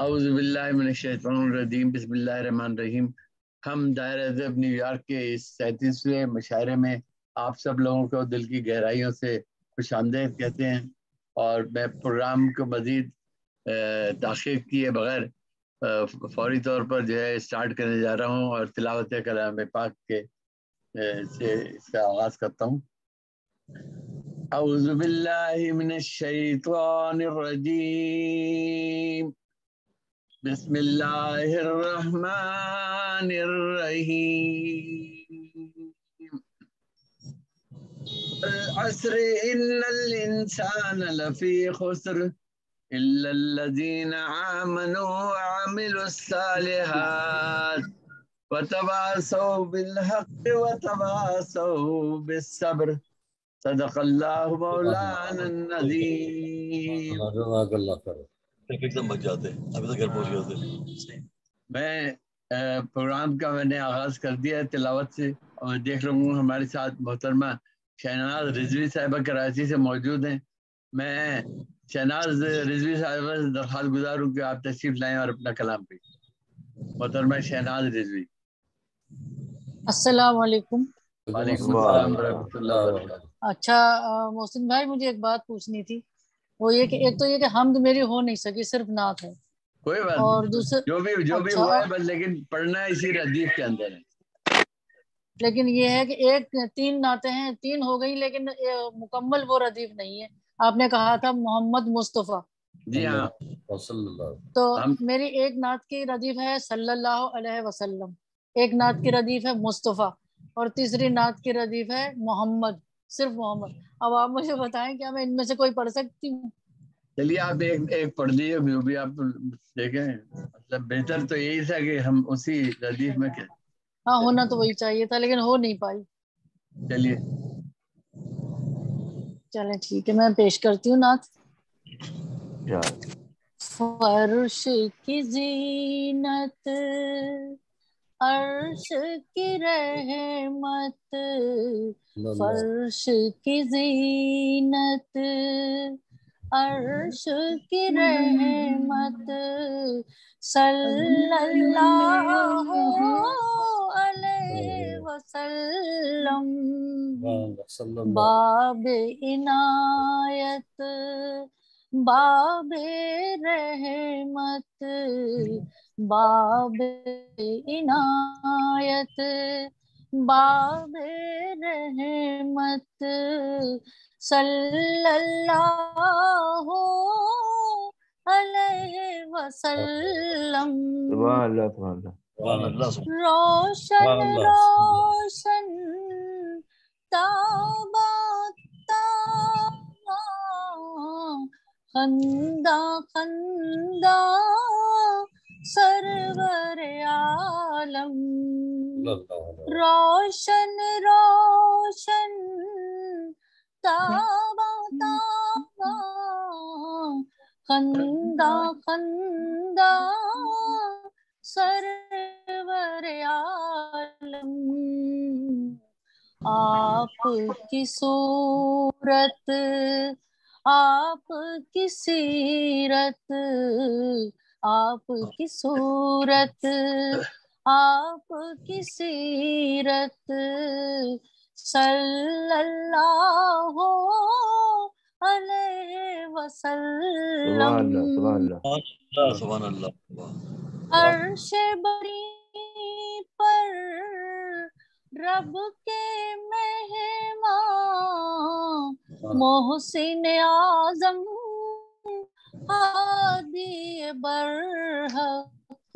اعوذ باللہ من الشیطان الرجیم بسم اللہ الرحمن الرحیم۔ ہم دائرہ ادب نیو یارک کے اس 37ویں مشاعرے میں آپ سب لوگوں کو دل کی گہرائیوں سے خوش آمدید کہتے ہیں، اور میں پروگرام کو مزید تاخیر کیے بغیر فوری طور پر جو ہے اسٹارٹ کرنے جا رہا ہوں اور تلاوت کلام پاک کے سے اس کا آغاز کرتا ہوں۔ اعوذ باللہ من الشیطان الرجیم، بسم اللہ الرحمن الرحیم، والعصر ان الانسان لفی خسر الا الذین آمنوا وعملوا الصالحات وتواصوا بالحق وتواصوا بالصبر، صدق اللہ مولانا العظیم۔ ایک دم بچ جاتے ابھی تو گھر پہنچ گئے تھے۔ میں پروگرام کا میں نے آغاز کر دیا ہے تلاوت سے، اور دیکھ رہا ہوں ہمارے ساتھ محترمہ شہناز رضوی صاحبہ کراچی سے موجود ہیں۔ میں شہناز رضوی صاحبہ سے درخواست گزار ہوں کہ آپ تشریف لائیں اور اپنا کلام پیش۔ محترمہ شہناز رضوی۔ السلام علیکم۔ وعلیکم السلام ورحمۃ اللہ وبرکاتہ۔ اچھا محسن بھائی، مجھے ایک بات پوچھنی تھی، وہ یہ کہ ایک تو یہ کہ حمد میری ہو نہیں سکی، صرف نعت ہے، کوئی بات اور نہیں، دوسرا جو بھی ہوا ہے بس، لیکن پڑھنا اسی ردیف کے اندر ہے۔ لیکن یہ ہے کہ ایک 3 نعتیں ہیں، 3 ہو گئی، لیکن مکمل وہ ردیف نہیں ہے۔ آپ نے کہا تھا محمد مصطفیٰ، جی ہاں، تو میری ایک نعت کی ردیف ہے صلی اللہ علیہ وسلم، ایک نعت کی ردیف ہے مصطفیٰ، اور تیسری نعت کی ردیف ہے محمد، صرف محمد۔ اب آپ مجھے بتائیں کیا میں ان میں سے کوئی پڑھ سکتی ہوں؟ چلیے آپ ایک پڑھ لیے، وہ بھی آپ دیکھیں، مطلب بہتر تو یہی تھا کہ ہم اسی ردیف میں کیا۔ ہاں ہونا تو وہی چاہیے تھا، لیکن ہو نہیں پائی۔ چلیے چلیں ٹھیک ہے، میں پیش کرتی ہوں نعت۔ فرش کی زینت، عرش کی رحمت، فرش کی زینت، عرش کی رحمت، صلی اللہ علیہ وسلم، باب عنایت، باب رحمت، باب عنایت، باب رحمت، صلی اللہ علیہ وسلم، روشن روشن تابا تابا، خندہ خندہ سرور عالم، روشن روشن تابا تابا، خندہ خندہ سرور عالم، آپ کی صورت، آپ کی سیرت، آپ کی صورت، آپ کی سیرت، صلی اللہ علیہ وسلم، سبحان اللہ۔ عرش بری پر رب کے مہمان، محسن اعظم ہادی برحق،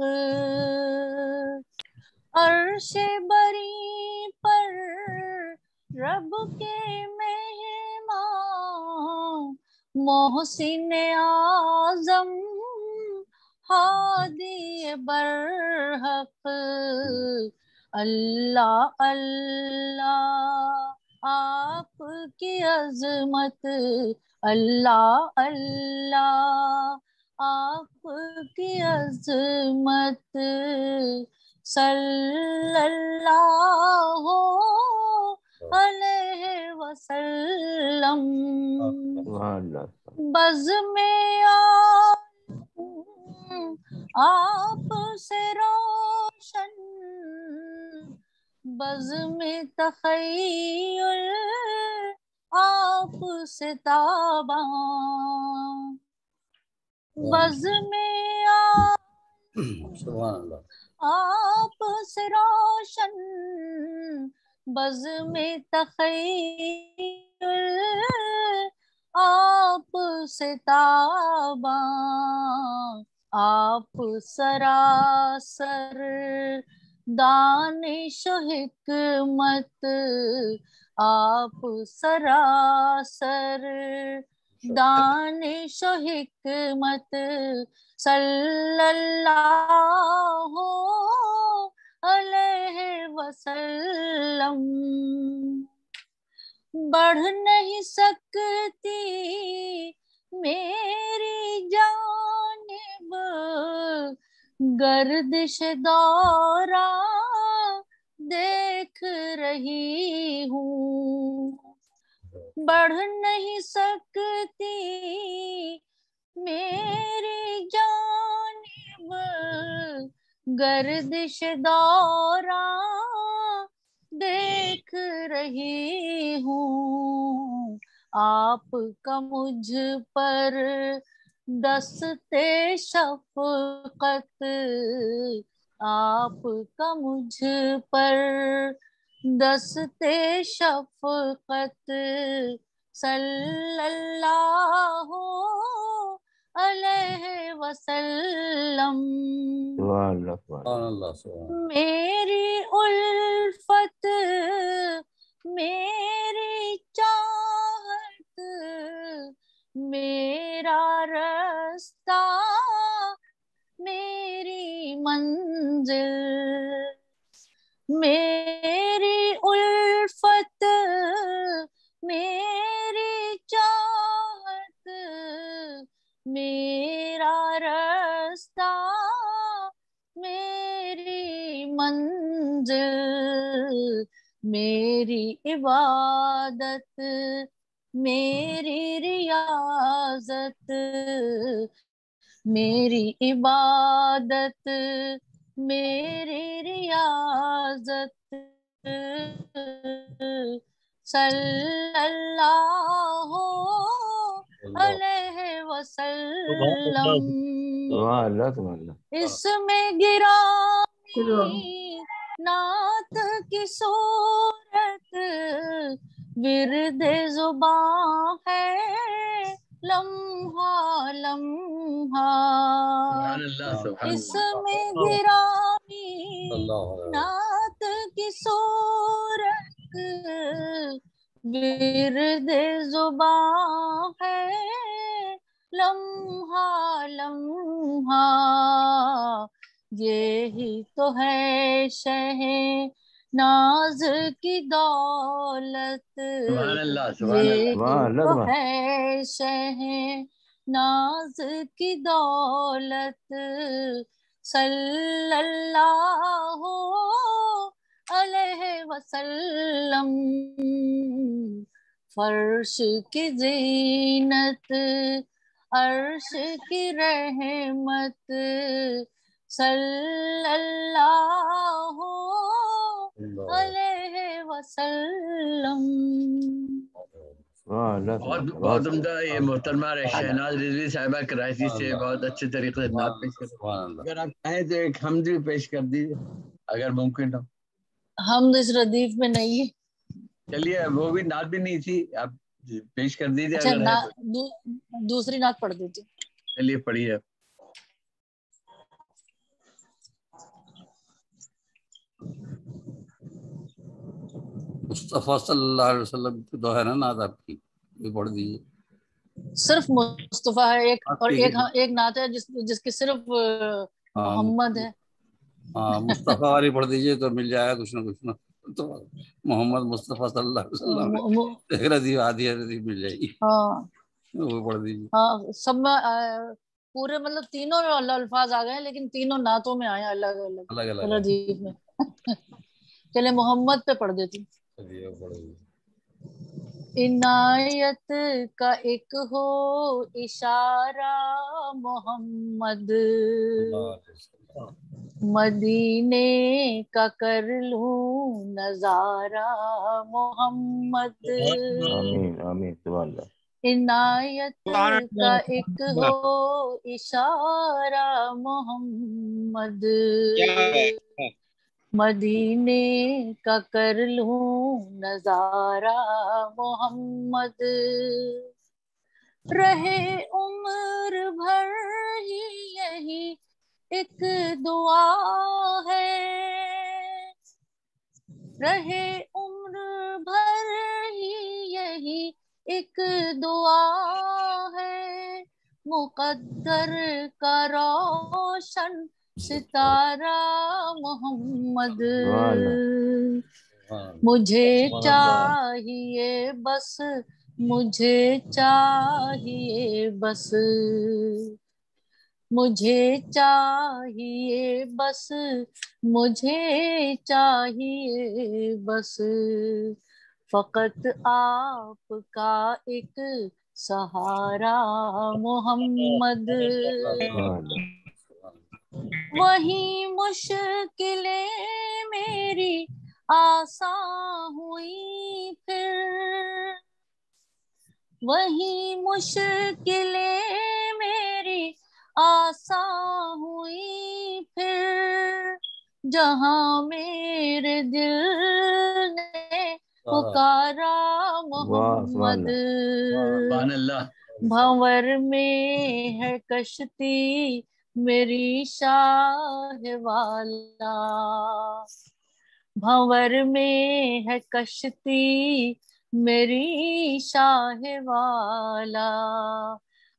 عرش بری پر رب کے مہمان، محسن اعظم ہادی برحق، اللہ اللہ آپ کی عظمت، اللہ اللہ آپ کی عظمت، صلی اللہ علیہ وسلم، بزم آپ سے روشن بزم تخیل، آپ سے تاباں بزم سبحان اللہ، آپ سے روشن بزم تخیل، آپ سے تاباں آپ سراسر دانش و حکمت، آپ سراسر دانش و حکمت، صلی اللہ علیہ وسلم، بڑھ نہیں سکتی میری جانب گردش دورہ دیکھ رہی ہوں، بڑھ نہیں سکتی میری جانب گردش دورہ دیکھ رہی ہوں، آپ کا مجھ پر دستے شفقت، آپ کا مجھ پر دستے شفقت، صلی اللہ علیہ وسلم، سبحان اللہ، سبحان میری الفت میری چاہت میرا رستہ میری منزل، میری الفت میری چاہت میرا رستہ میری منزل، میری عبادت میری ریاضت، میری عبادت میری ریاضت، صلی اللہ علیہ وسلم، اس میں گرامی نعت کی صورت ورد زباں ہے لمحہ لمحہ، اس میں گرامی نعت کی صورت ورد زباں ہے لمحہ لمحہ، یہی تو ہے شہ ناز کی دولت، یہی تو ہے شہ ناز کی دولت، صلی اللہ علیہ وسلم، فرش کی زینت عرش کی رحمت، صلی اللہ علیہ وسلم۔ بہت عمدہ یہ محترمہ شہناز رضوی صاحبہ کراچی سے بہت اچھے طریقے سے نعت پیش کر، اگر آپ چاہیں تو ایک حمد بھی پیش کر دیجیے اگر ممکن ہو۔ حمد اس ردیف میں نہیں ہے۔ چلیے وہ بھی نعت بھی نہیں تھی، آپ پیش کر دیجیے اچھا اگر دوسری نعت پڑھ دیتی۔ چلیے پڑھیے۔ مصطفیٰ صلی اللہ علیہ وسلم کی تو ہے نا نعت آپ کی، یہ پڑھ دیجیے۔ صرف مصطفیٰ ہے ایک، اور ایک نعت ہے جس کی صرف محمد ہے۔ ہاں مصطفیٰ والی پڑھ دیجیے تو مل جائے گا کچھ نہ کچھ نہ، تو محمد مصطفیٰ صلی اللہ علیہ وسلم ایک ردیف آدھی ردیف مل جائے گی، وہ پڑھ دیجیے۔ ہاں سب میں پورے مطلب تینوں الفاظ آ گئے ہیں، لیکن تینوں نعتوں میں آئے الگ الگ ردیف میں۔ چلے محمد پہ پڑھ دیتی۔ عنایت کا ایک ہو اشارہ محمد، مدینے کا کر لوں نظارہ محمد، آمین آمین سبحان اللہ۔ عنایت کا ایک ہو اشارہ محمد، مدینے کا کر لوں نظارہ محمد، رہے عمر بھر ہی یہی ایک دعا ہے، رہے عمر بھر ہی یہی ایک دعا ہے، مقدر کا روشن ستارہ محمد، مجھے چاہیے بس، مجھے چاہیے بس، مجھے چاہیے بس، مجھے چاہیے بس، فقط آپ کا ایک سہارا محمد، وہی مشکلیں میری آسان ہوئی پھر، وہی مشکلیں میری آسان ہوئی پھر، جہاں میرے دل نے پکارا محمد، بھنور میں ہے کشتی میری شاہ والا، بھنور میں ہے کشتی میری شاہ والا،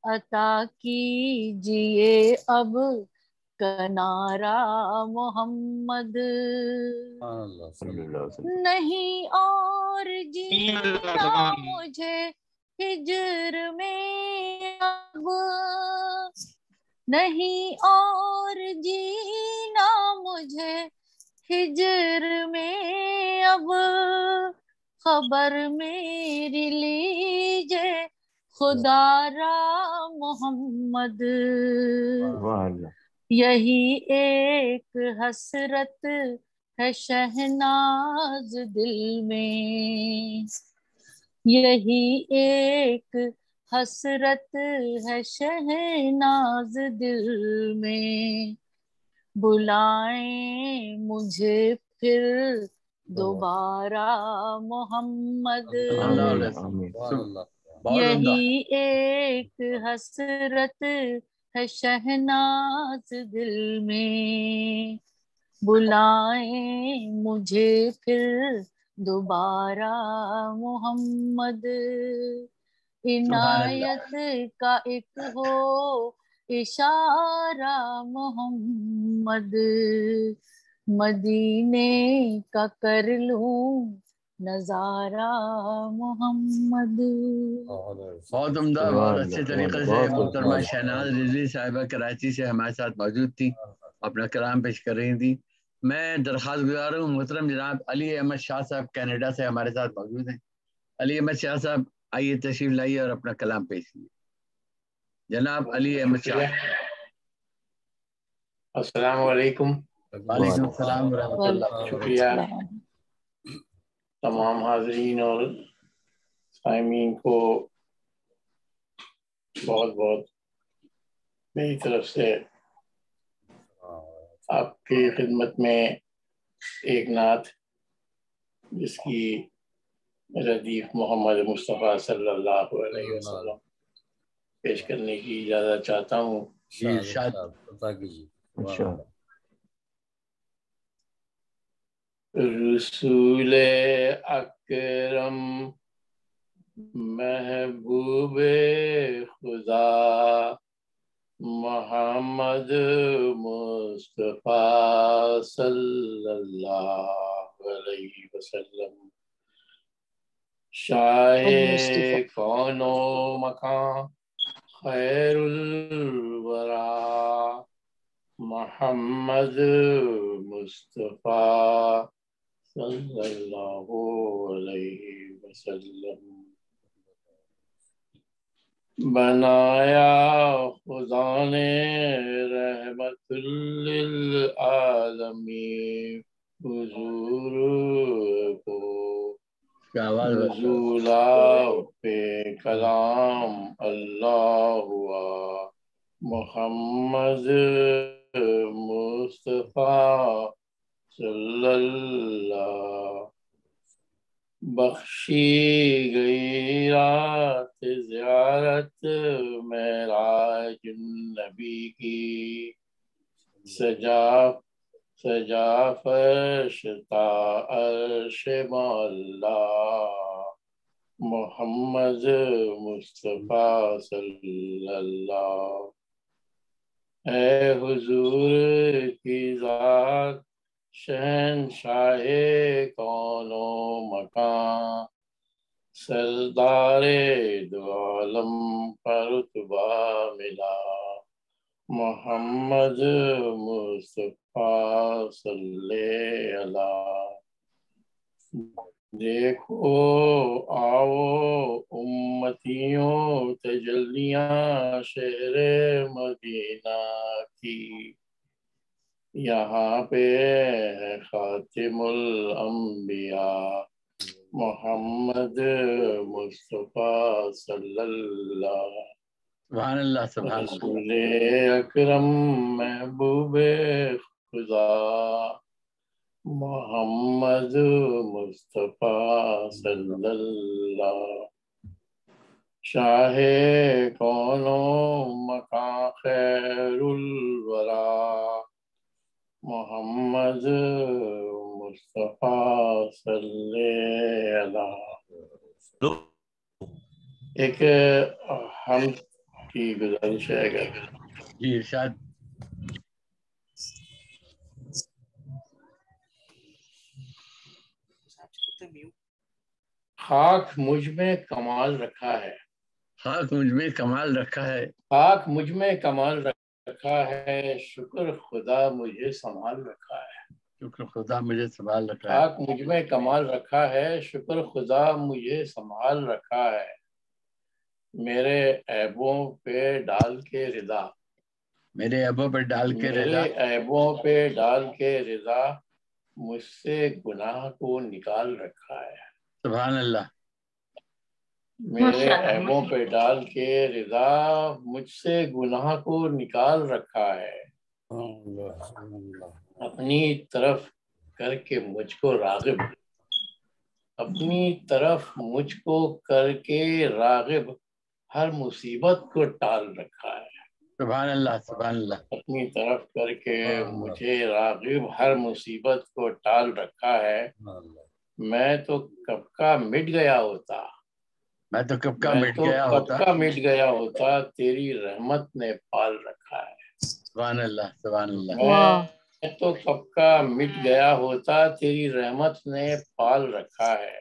عطا کیجئے اب کنارہ محمد، نہیں اور جینا مجھے ہجر میں اب، نہیں اور جینا مجھے ہجر میں اب، خبر میری لیجے خدا را محمد، یہی ایک حسرت ہے شہناز دل میں، یہی ایک حسرت ہے شہناز دل میں، بلائیں مجھے پھر دوبارہ محمد، یہی ایک حسرت ہے شہناز دل میں، بلائیں مجھے پھر دوبارہ محمد، عنایت کا ایک ہو اشارہ محمد، مدینے کا کر لوں نظارہ محمد۔ بہت عمدہ، بہت اچھے طریقے سے محترمہ شہناز رضوی صاحبہ کراچی سے ہمارے ساتھ موجود تھی، اپنا کلام پیش کر رہی تھی۔ میں درخواست گزار ہوں محترم جناب علی احمد شاہ صاحب کینیڈا سے ہمارے ساتھ موجود ہیں، علی احمد شاہ صاحب آئیے تشریف لائیے اور اپنا کلام پیش کیجیے۔ جناب علی احمد شاہ۔ السلام علیکم۔ وعلیکم السلام ورحمۃ اللہ۔ شکریہ تمام حاضرین اور سامعین کو بہت بہت میری طرف سے آپ کی خدمت میں ایک نعت جس کی ردیف محمد مصطفیٰ صلی اللہ علیہ وسلم پیش کرنے کی اجازت چاہتا ہوں۔ رسول اکرم محبوب خدا محمد مصطفیٰ صلی اللہ علیہ وسلم، شاہ کون و مکان خیر الورا محمد مصطفیٰ صلی اللہ علیہ وسلم، بنایا خدا نے رحمت للعالمین حضور کو، نزولا پہ کلام اللہ ہوا، محمد مصطفیٰ صلی اللہ، بخشی گئی رات زیارت معراج النبی کی، سجا فرشتہ عرش مولا، محمد مصطفیٰ صلی اللہ، اے حضور کی ذات شہنشاہ کون و مکان، سردار دو عالم پر رتبہ ملا، محمد مصطفیٰ صلی اللہ، دیکھو آؤ امتیوں تجلیاں شہر مدینہ کی، یہاں پہ ہے خاتم الانبیاء، محمد مصطفیٰ صلی اللہ، سبحان اللہ سبحان اللہ، رسول اکرم محبوب خدا، محمد مصطفیٰ صلی اللہ، شاہ کون و مکان خیر الورا، محمد مصطفیٰ صلی اللہ۔ ایک ہم کی گزارش ہے اگر جی ارشاد۔ خاک مجھ میں کمال رکھا ہے، خاک مجھ میں کمال رکھا ہے، خاک مجھ میں کمال رکھا ہے، شکر خدا مجھے سنبھال رکھا ہے، شکر خدا مجھے سنبھال رکھا ہے، خاک مجھ میں کمال رکھا ہے، شکر خدا مجھے سنبھال رکھا ہے، میرے عیبوں پہ ڈال کے رضا، میرے عیبوں پر ڈال کے رضا، میرے عیبوں پہ ڈال کے رضا، مجھ سے گناہ کو نکال رکھا ہے، سبحان اللہ، میرے عیبوں پہ ڈال کے رضا، مجھ سے گناہ کو نکال رکھا ہے، اپنی طرف کر کے مجھ کو راغب، اپنی طرف مجھ کو کر کے راغب، ہر مصیبت کو ٹال رکھا ہے، سبحان اللہ سبحان اللہ، اپنی طرف کر کے مجھے راغب، ہر مصیبت کو ٹال رکھا ہے، میں تو کب کا مٹ گیا ہوتا، میں تو کب کا مٹ گیا ہوتا، کب کا مٹ گیا ہوتا، تیری رحمت نے پال رکھا ہے، سبحان اللہ سبحان اللہ، میں تو کب کا مٹ گیا ہوتا، تیری رحمت نے پال رکھا ہے،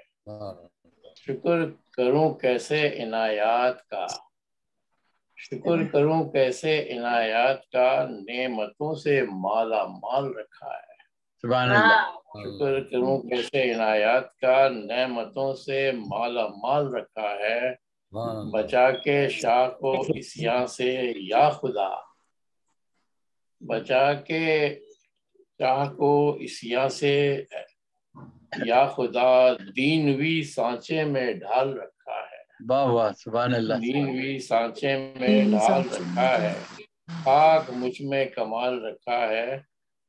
شکر کروں کیسے عنایات کا، شکر کروں کیسے عنایات کا، نعمتوں سے مالا مال رکھا ہے، سبحان اللہ، شکر کروں کیسے عنایات کا، نعمتوں سے مالا مال رکھا ہے، بچا کے شاہ کو عصیاں سے یا خدا، بچا کے شاہ کو عصیاں سے یا خدا، دینوی سانچے میں ڈھال رکھا ہے، واہ واہ سبحان اللہ، دینوی سانچے میں ڈھال رکھا ہے، خاک مجھ میں کمال رکھا ہے،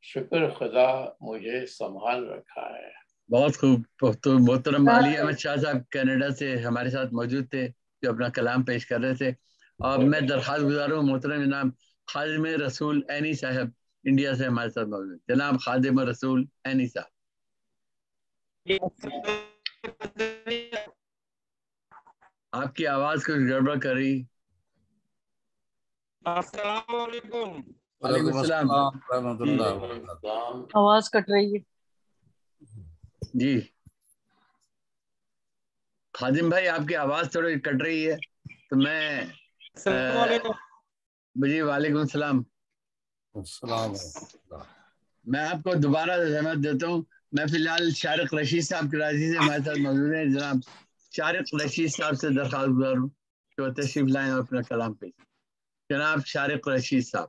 شکر خدا مجھے سنبھال رکھا ہے۔ بہت خوب۔ تو محترم علی احمد شاہ صاحب کینیڈا سے ہمارے ساتھ موجود تھے جو اپنا کلام پیش کر رہے تھے، اور میں درخواست گزار ہوں محترم جناب خادم رسول عینی صاحب انڈیا سے ہمارے ساتھ موجود، جناب خادم رسول عینی صاحب۔ آپ کی آواز کچھ گڑبڑ کر رہی۔ السلام علیکم۔ وعلیکم السلام ورحمۃ اللہ۔ آواز کٹ رہی ہے جی خادم بھائی، آپ کی آواز تھوڑی کٹ رہی ہے، تو میں جی وعلیکم السلام، میں آپ کو دوبارہ رحمت دیتا ہوں۔ میں فی الحال شارق رشید صاحب کراچی سے ہمارے ساتھ موجود ہیں، جناب شارق رشید صاحب سے درخواست گزار ہوں۔ تو تشریف لائیں اور اپنا کلام پیش. جناب شارق رشید صاحب.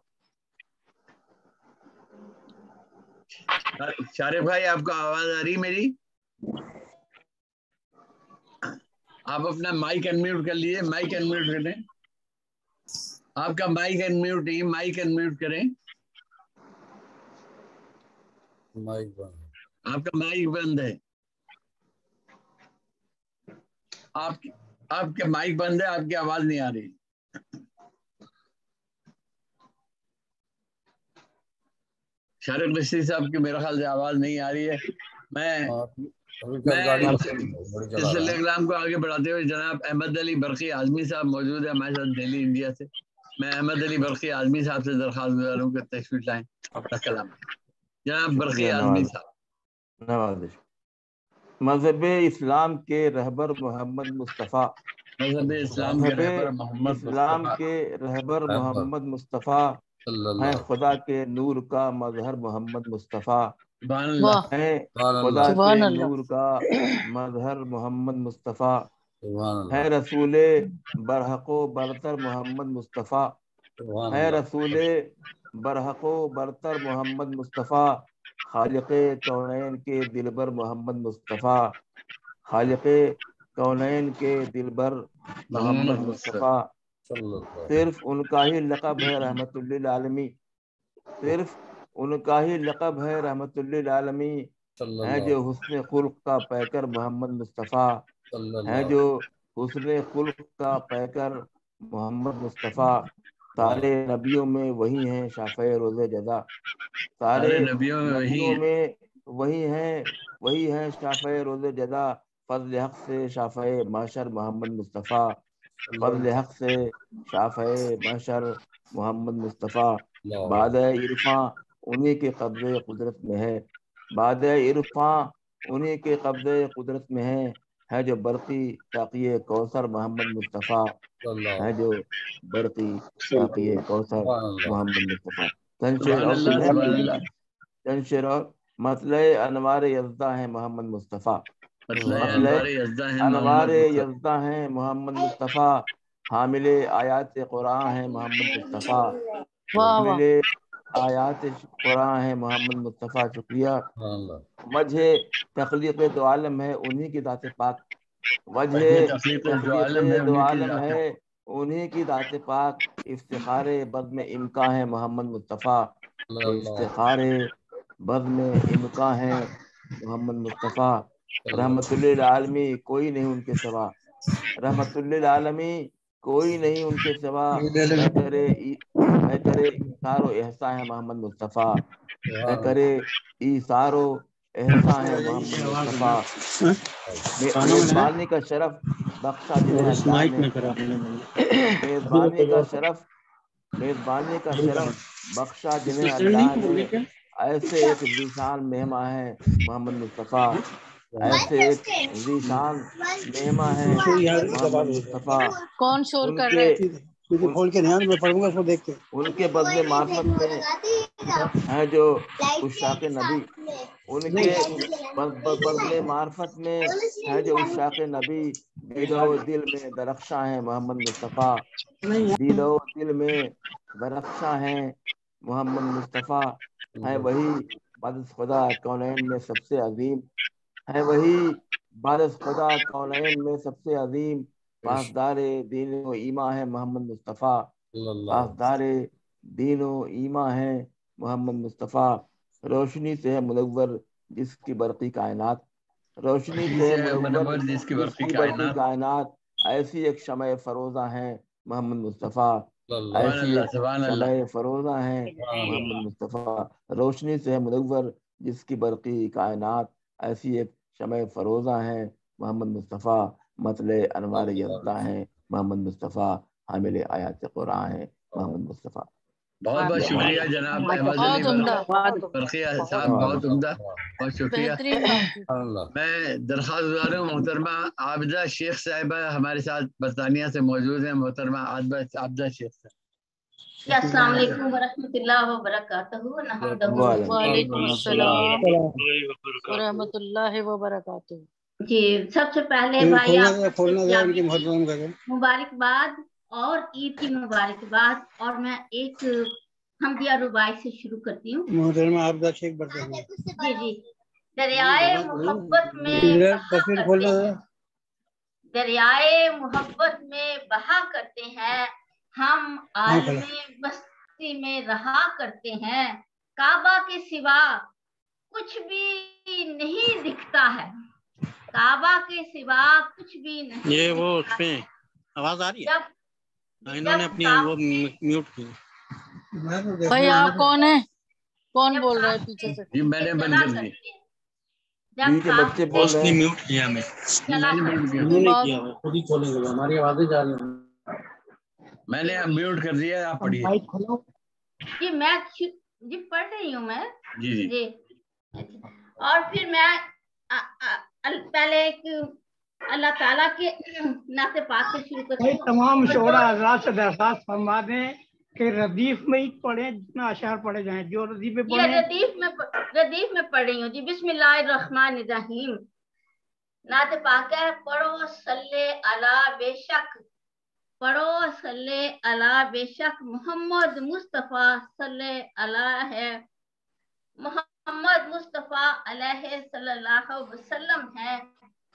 شارق بھائی آپ کو آواز آ رہی میری؟ آپ اپنا مائک انمیوٹ کر لیجیے. مائک انمیوٹ کریں. آپ کا مائک انمیوٹ نہیں, مائک انمیوٹ کریں. مائک بند. آپ کا مائک بند ہے. آپ کا مائک بند ہے, آپ کی آواز نہیں آ رہی. شارق رشید صاحب کی میرا خیال سے آواز نہیں آ رہی ہے. میں سلسلہ اقلام کو آگے بڑھاتے ہوئے جناب احمد علی برقی اعظمی صاحب موجود ہے ہمارے ساتھ دہلی انڈیا سے. میں احمد علی برقی اعظمی صاحب سے درخواست گزار ہوں کہ تشریف لائیں اپنا کلام. جناب برقی اعظمی صاحب. مذہب اسلام کے رہبر محمد مصطفیٰ. مذہب اسلام کے رہبر محمد مصطفیٰ ہیں خدا کے نور کا مظہر محمد مصطفیٰ. ہے خدا کے نور کا مظہر محمد مصطفیٰ. ہے رسول برحق و برتر محمد مصطفیٰ. ہے رسول برحق و برتر محمد مصطفیٰ. خالق کونین کے دلبر محمد مصطفیٰ. خالق کونین کے دلبر محمد مصطفیٰ. صرف ان کا ہی لقب ہے رحمت للعالمین. صرف ان کا ہی لقب ہے رحمت للعالمین. ہے جو حسن خلق کا پیکر محمد مصطفیٰ. ہے جو حسن خلق کا پیکر محمد مصطفیٰ. سارے نبیوں میں وہی ہیں شافع روز جزا. سارے نبیوں میں وہی ہیں شافع روز جزا. فضل حق سے شافع محشر محمد مصطفیٰ. فضل حق سے شافع محشر محمد مصطفیٰ. بادہ عرفاں انہی کے قبضے قدرت میں ہے. بادہ عرفاں انہی کے قبضے قدرت میں ہے جو برقی ساقی کوثر محمد مصطفیٰ. ہے جو برقی ساقی کوثر محمد مصطفیٰ. تنشیر اور مطلع انوار یزدہ ہیں محمد مصطفیٰ. انوار یزدہ ہیں محمد مصطفیٰ. حامل آیات قرآن ہیں محمد مصطفیٰ. حامل آیات قرآن ہیں محمد مصطفیٰ. شکریہ. وجہ تخلیق دو عالم ہے انہی کی ذات پاک. وجہ تخلیق دو عالم ہے انہی کی ذات پاک. افتخار بزم میں امکان ہے محمد مصطفیٰ. افتخار بزم میں امکان ہے محمد مصطفیٰ. رحمت للعالمین کوئی نہیں ان کے سوا. رحمت للعالمین کوئی نہیں ان کے سوا. ہے کرے ایثار و احسان ہے محمد مصطفیٰ. ہے کرے ایثار و احسان ہے محمد مصطفیٰ. میزبانی کا شرف بخشا جنہیں اللہ نے. میزبانی کا شرف بخشا جنہیں اللہ نے. ایسے ایک ذیشان مہمان ہے محمد مصطفیٰ. ایسے ایک ذیشان مہمان ہے محمد مصطفیٰ. کون شور کر رہے ہیں؟ کھول کے دھیان میں پڑھوں گا اس کو دیکھ کے. ان کے بدلے معرفت میں ہے جو عشاق نبی. ان کے بدلے معرفت میں ہے جو عشاق نبی. دل و دل میں درخشاں ہے محمد مصطفیٰ. دل و دل میں درخشاں ہے محمد مصطفیٰ. ہے وہی بادث خدا کونین میں سب سے عظیم. ہے وہی بادث خدا کونین میں سب سے عظیم. پاسدار دین و ایمان ہے محمد مصطفیٰ. پاسدار دین و ایمان ہے محمد مصطفیٰ. روشنی سے ہے منور جس کی برقی کائنات. روشنی سے منور جس کی برقی کائنات. ایسی ایک شمع فروزہ ہے محمد مصطفیٰ. ایسی ایک شمع فروزہ ہے محمد مصطفیٰ. روشنی سے ہے منور جس کی برقی کائنات. ایسی ایک شمع فروزہ ہے محمد مصطفیٰ. مطلع انوار یزدہ ہیں محمد مصطفیٰ. حامل آیات قرآن ہیں محمد مصطفیٰ. بہت بہت شکریہ جناب احمد علی برقی صاحب. بہت عمدہ, بہت شکریہ. میں درخواست گزار ہوں محترمہ عابدہ شیخ صاحبہ ہمارے ساتھ برطانیہ سے موجود ہیں. محترمہ عابدہ شیخ صاحب. السلام علیکم ورحمۃ اللہ وبرکاتہ. وعلیکم السلام ورحمۃ اللہ وبرکاتہ. جی سب سے پہلے بھائی مبارکباد اور عید کی مبارکباد، اور میں ایک حمدیہ رباعی سے شروع کرتی ہوں۔ جی جی دریائے محبت میں بہا کرتے ہیں ہم، عالم بستی میں رہا کرتے ہیں، کعبہ کے سوا کچھ بھی نہیں دکھتا ہے، کعبہ کے سوا کچھ بھی نہیں۔ یہ وہ اس میں آواز آ رہی ہے، انہوں نے اپنی وہ میوٹ کی۔ بھائی آپ کون ہے؟ کون بول رہا ہے پیچھے سے؟ جی میں نے بند کر دی، بچے بول رہے ہیں، میوٹ کیا میں خود ہی کھولیں گے، ہماری آوازیں جا رہی ہیں، میں نے میوٹ کر دیا، آپ پڑھیے۔ جی میں جی پڑھ رہی ہوں میں۔ جی جی جی اور پھر میں پہلے ایک اللہ تعالیٰ کے نعت پاک سے شروع کرتی ہوں۔ تمام شعراء حضرات سے درخواست فرما دیں کہ ردیف میں ہی پڑھیں، جتنا اشعار پڑھے جائیں، جو ردیف میں پڑھیں۔ ردیف میں پڑھ رہی ہوں جی۔ بسم اللہ الرحمن الرحیم، نعت پاک ہے، پڑھو صلی علی بے شک، پڑھو صلی علی بے شک محمد مصطفیٰ صلی اللہ ہے، محمد مصطفیٰ علیہ صلی اللہ وسلم ہے،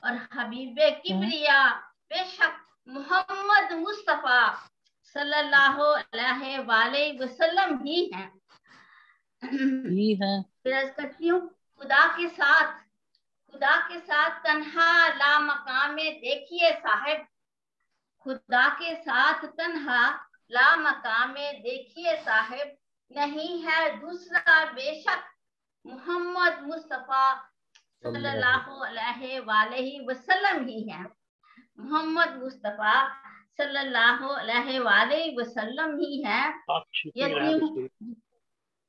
اور حبیب کبریا بے شک محمد مصطفیٰ صلی اللہ علیہ وآلہ وسلم ہی ہیں۔ پھر عرض کرتی ہوں، خدا کے ساتھ تنہا لامقام دیکھیے صاحب، خدا کے ساتھ تنہا لامقام دیکھیے صاحب، نہیں ہے دوسرا بے شک محمد مصطفیٰ صلی اللہ علیہ وآلہ وسلم ہی ہے، محمد مصطفیٰ صلی اللہ علیہ وآلہ وسلم ہی ہے۔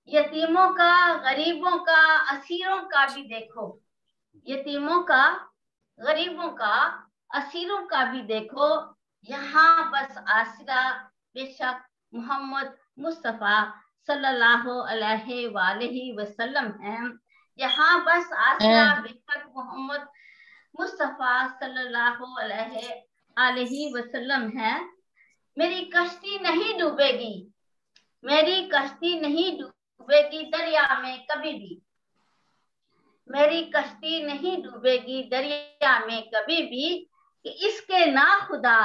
یتیموں کا، غریبوں کا، اسیروں کا بھی دیکھو، یتیموں کا، غریبوں کا، اسیروں کا بھی دیکھو، یہاں بس آسرا بے شک محمد مصطفیٰ صلی اللہ علیہ وآلہ وسلم ہے، یہاں بس آسرا بے شک محمد مصطفیٰ صلی اللہ علیہ وسلم ہے۔ میری کشتی نہیں ڈوبے گی، میری کشتی نہیں ڈوبے گی دریا میں کبھی بھی، میری کشتی نہیں ڈوبے گی دریا میں کبھی بھی، کہ اس کے ناخدا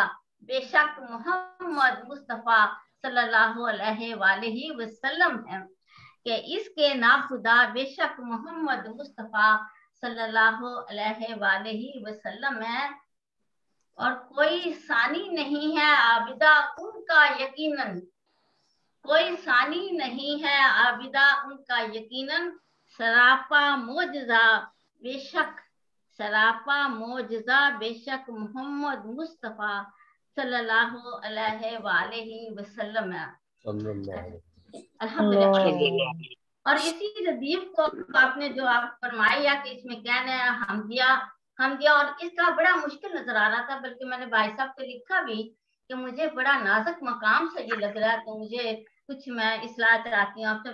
بے شک محمد مصطفیٰ صلی اللہ علیہ وآلہ وسلم ہے، کہ اس کے ناخدا بے شک محمد مصطفیٰ صلی اللہ علیہ وآلہ وسلم ہے، اور کوئی ثانی نہیں ہے عابدہ ان کا یقیناً، کوئی ثانی نہیں ہے عابدہ ان کا یقیناً، سراپا معجزہ بے شک، سراپا معجزہ بے شک محمد مصطفیٰ صلی اللہ علیہ وآلہ وسلم ہے۔ الحمدللہ۔ اور اسی ردیف کو آپ نے جو آپ فرمایا کہ اس میں کہنا ہے حمدیہ، اور اس کا بڑا مشکل نظر آ رہا تھا، بلکہ میں نے بھائی صاحب کو لکھا بھی کہ مجھے بڑا نازک مقام سے یہ لگ رہا ہے، تو مجھے کچھ میں اصلاح چاہتی ہوں آپ سے،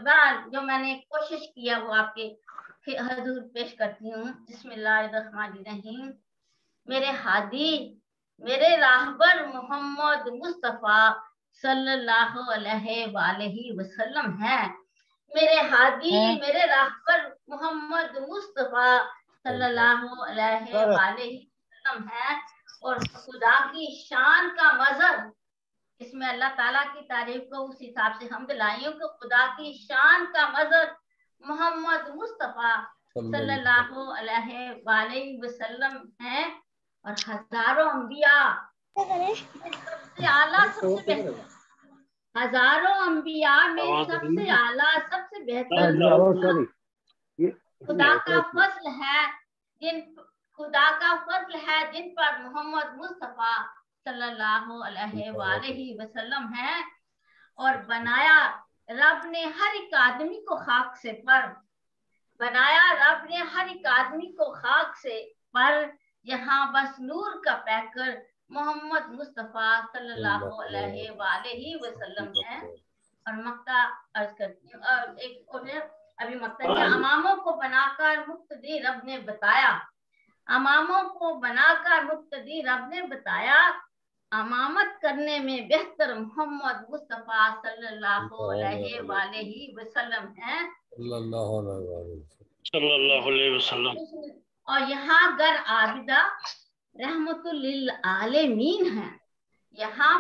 جو میں نے کوشش کیا وہ آپ کے حضور پیش کرتی ہوں۔ بسم اللہ الرحمن الرحیم، میرے ہادی، میرے راہبر محمد مصطفیٰ صلی اللہ علیہ وآلہ وسلم ہے، میرے ہادی، میرے راہبر محمد مصطفیٰ صلی اللہ علیہ وآلہ وسلم ہے، اور خدا کی شان کا مظہر، اس میں اللہ تعالیٰ کی تعریف کو اس حساب سے حمد لائی ہوں کہ خدا کی شان کا مظہر محمد مصطفیٰ صلی اللہ علیہ وآلہ وسلم ہے، اور ہزاروں انبیاء، سب سے اعلیٰ، سب سے بہتر، ہزاروں انبیاء میں سب سے اعلیٰ، سب سے بہتر خدا کا فضل ہے، خدا کا فضل ہے جن پر محمد مصطفیٰ صلی اللہ علیہ وآلہ وسلم ہے، اور بنایا رب نے ہر ایک آدمی کو خاک سے پر، بنایا رب نے ہر ایک آدمی کو خاک سے پر، یہاں بس نور کا پیکر محمد مصطفیٰ صلی اللہ علیہ وآلہ وسلم ہے۔ اور مقطع عرض کرتی ہوں، اور ایک اور ابھی مقطع ہے، اماموں کو بنا کر مقتدی رب نے بتایا، اماموں کو بنا کر مقتدی رب نے بتایا امامت کرنے میں بہتر محمد مصطفیٰ صلی اللہ علیہ وآلہ وسلم ہیں صلی اللہ علیہ وسلم. اور یہاں گر عابدہ رحمت للعالمین ہے. یہاں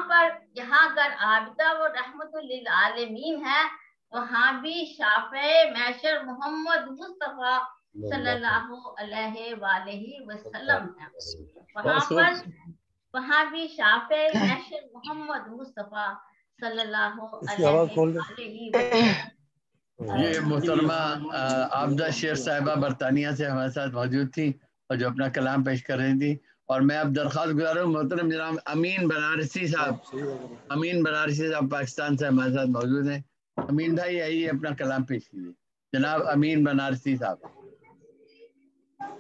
گر عابدہ وہ رحمت للعالمین ہے وہاں بھی شافع محشر محمد مصطفیٰ صلی اللہ علیہ وآلہ وسلم ہے. وہاں بھی شافع محشر محمد مصطفیٰ صلی اللہ علیہ وسلم. یہ محترمہ عابدہ شیر صاحبہ برطانیہ سے ہمارے ساتھ موجود تھی اور جو اپنا کلام پیش کر رہی تھی. اور میں اب درخواست گزار ہوں محترم جناب امین بنارسی صاحب پاکستان سے ہمارے ساتھ موجود ہیں. امین بھائی آئیے اپنا کلام پیش کیجیے. جناب امین بنارسی صاحب.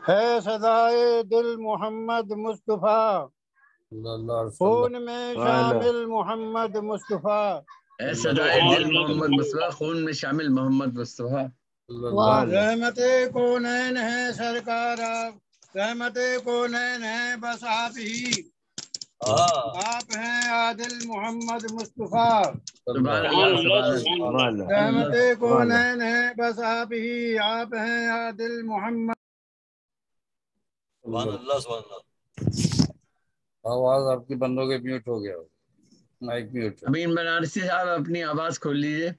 ہے صدائے دل محمد مصطفیٰ خون میں شامل محمد مصطفیٰ. ہے صدائے دل محمد مصطفیٰ خون میں شامل محمد مصطفیٰ. رحمت کونین ہے سرکار آپ رحمت کونین ہے بس آپ ہی آپ ہیں عادل محمد مصطفیٰ. رحمت کونین ہے بس آپ ہی آپ ہیں عادل محمد. سبحان اللہ سبحان اللہ. آواز آپ کی بندوں کے میوٹ ہو گیا. Mic mute. امین بنارسی صاحب اپنی آواز کھول لیجیے.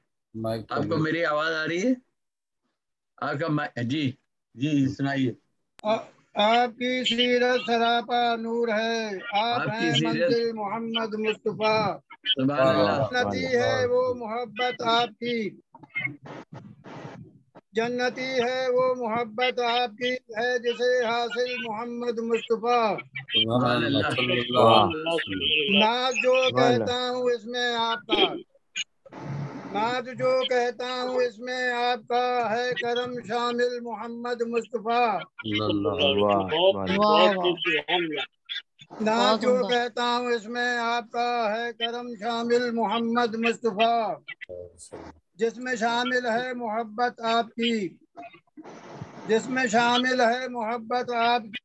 آپ کو میری آواز آ رہی ہے؟ آپ کا جی سنائیے. آپ کی سیرت سراپا نور ہے آپ ہیں منزل محمد مصطفیٰ. جنتی ہے وہ محبت آپ کی جنتی ہے وہ محبت آپ کی ہے جسے حاصل محمد مصطفیٰ. ناز جو کہتا ہوں اس میں آپ کا ناز جو کہتا ہوں اس میں آپ کا ہے کرم شامل محمد مصطفیٰ. ناز جو کہتا ہوں اس میں آپ کا ہے کرم شامل محمد مصطفیٰ. جس میں شامل ہے محبت آپ کی جس میں شامل ہے محبت آپ کی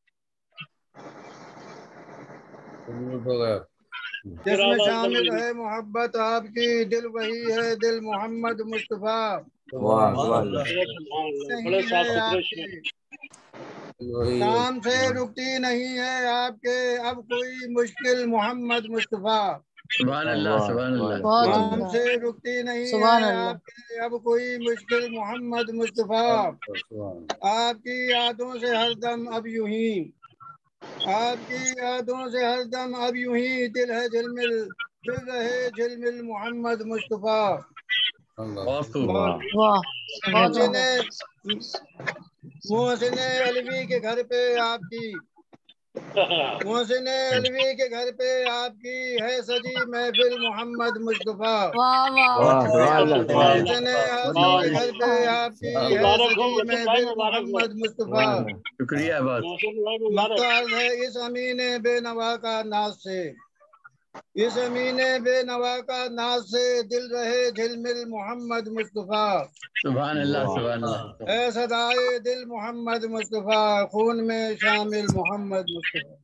جس میں شامل ہے محبت آپ کی دل وہی ہے دل محمد مصطفیٰ. کام سے رکتی نہیں ہے آپ کے اب کوئی مشکل محمد مصطفیٰ. سبحان اللہ سبحان اللہ. کام سے رکتی نہیں ہے آپ کے اب کوئی مشکل محمد مصطفیٰ. آپ کی یادوں سے ہر دم اب یوں ہی آپ کی یادوں سے ہر دم اب یوں ہی دل ہے جھلمل پھر رہے جھلمل محمد مصطفیٰ. محسن علوی کے گھر پہ آپ کی محسن علوی کے گھر پہ آپ کی ہے سجی محفل محمد مصطفیٰ. محسن علوی کے گھر پہ آپ کی ہے سجی محفل محمد مصطفیٰ. شکریہ. مقصد ہے اس امین بے نوا کا ناز سے اس امین بے نوا کا ناز سے دل رہے جھلمل محمد مصطفیٰ. سبحان اللہ سبحان اللہ. اے صدائے دل محمد مصطفیٰ خون میں شامل محمد مصطفیٰ.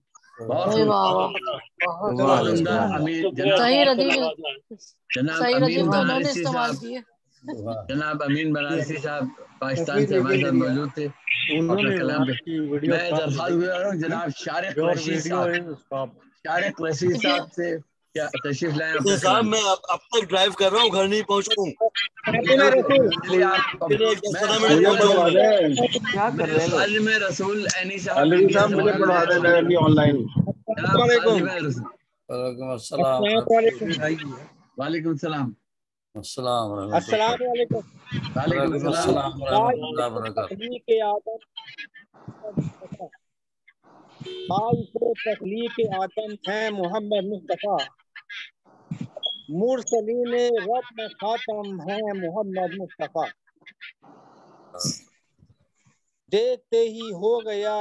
جناب امین بنارسی صاحب پاکستان سے ہمارے ساتھ موجود تھے. میں درخواست گزار ہوں جناب شارق رشید صاحب سے کیا تشریف لائیں. صاحب میں اب تک ڈرائیو کر رہا ہوں گھر نہیں پہنچا ہوں. رسول وعلیکم السلام. السلام علیکم. وعلیکم السلام ورحمۃ اللہ وبرکاتہ. تخلیق آدم ہیں محمد مصطفیٰ مرسلین رب میں خاتم ہیں محمد مصطفیٰ. دیکھتے ہی ہو گیا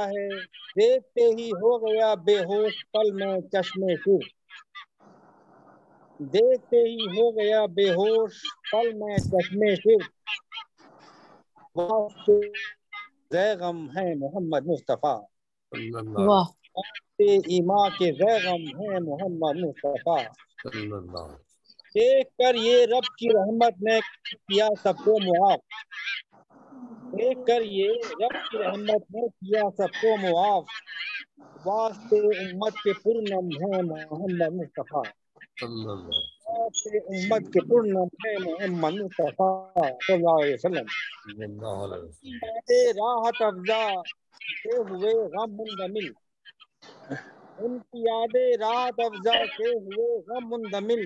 بے ہوش پل میں چشمے سر دیکھتے ہی ہو گیا بے ہوش پل میں چشمے سر. غم ہے محمد مصطفیٰ. واہ ایمان کے زیغم ہے محمد مصطفیٰ، دیکھ کر یہ رب کی رحمت نے کیا سب کو معاف، دیکھ کر یہ رب کی رحمت نے کیا سب کو معاف، واسطے امت کے پرنم ہے محمد مصطفیٰ، واسطے امت کے پرنم ہے محمد مصطفیٰ صلی اللہ علیہ وسلم، راحت افزا سے ہوئے غم منجمل، ان کی یادیں راحت افزا سے ہوئے غم منجمل،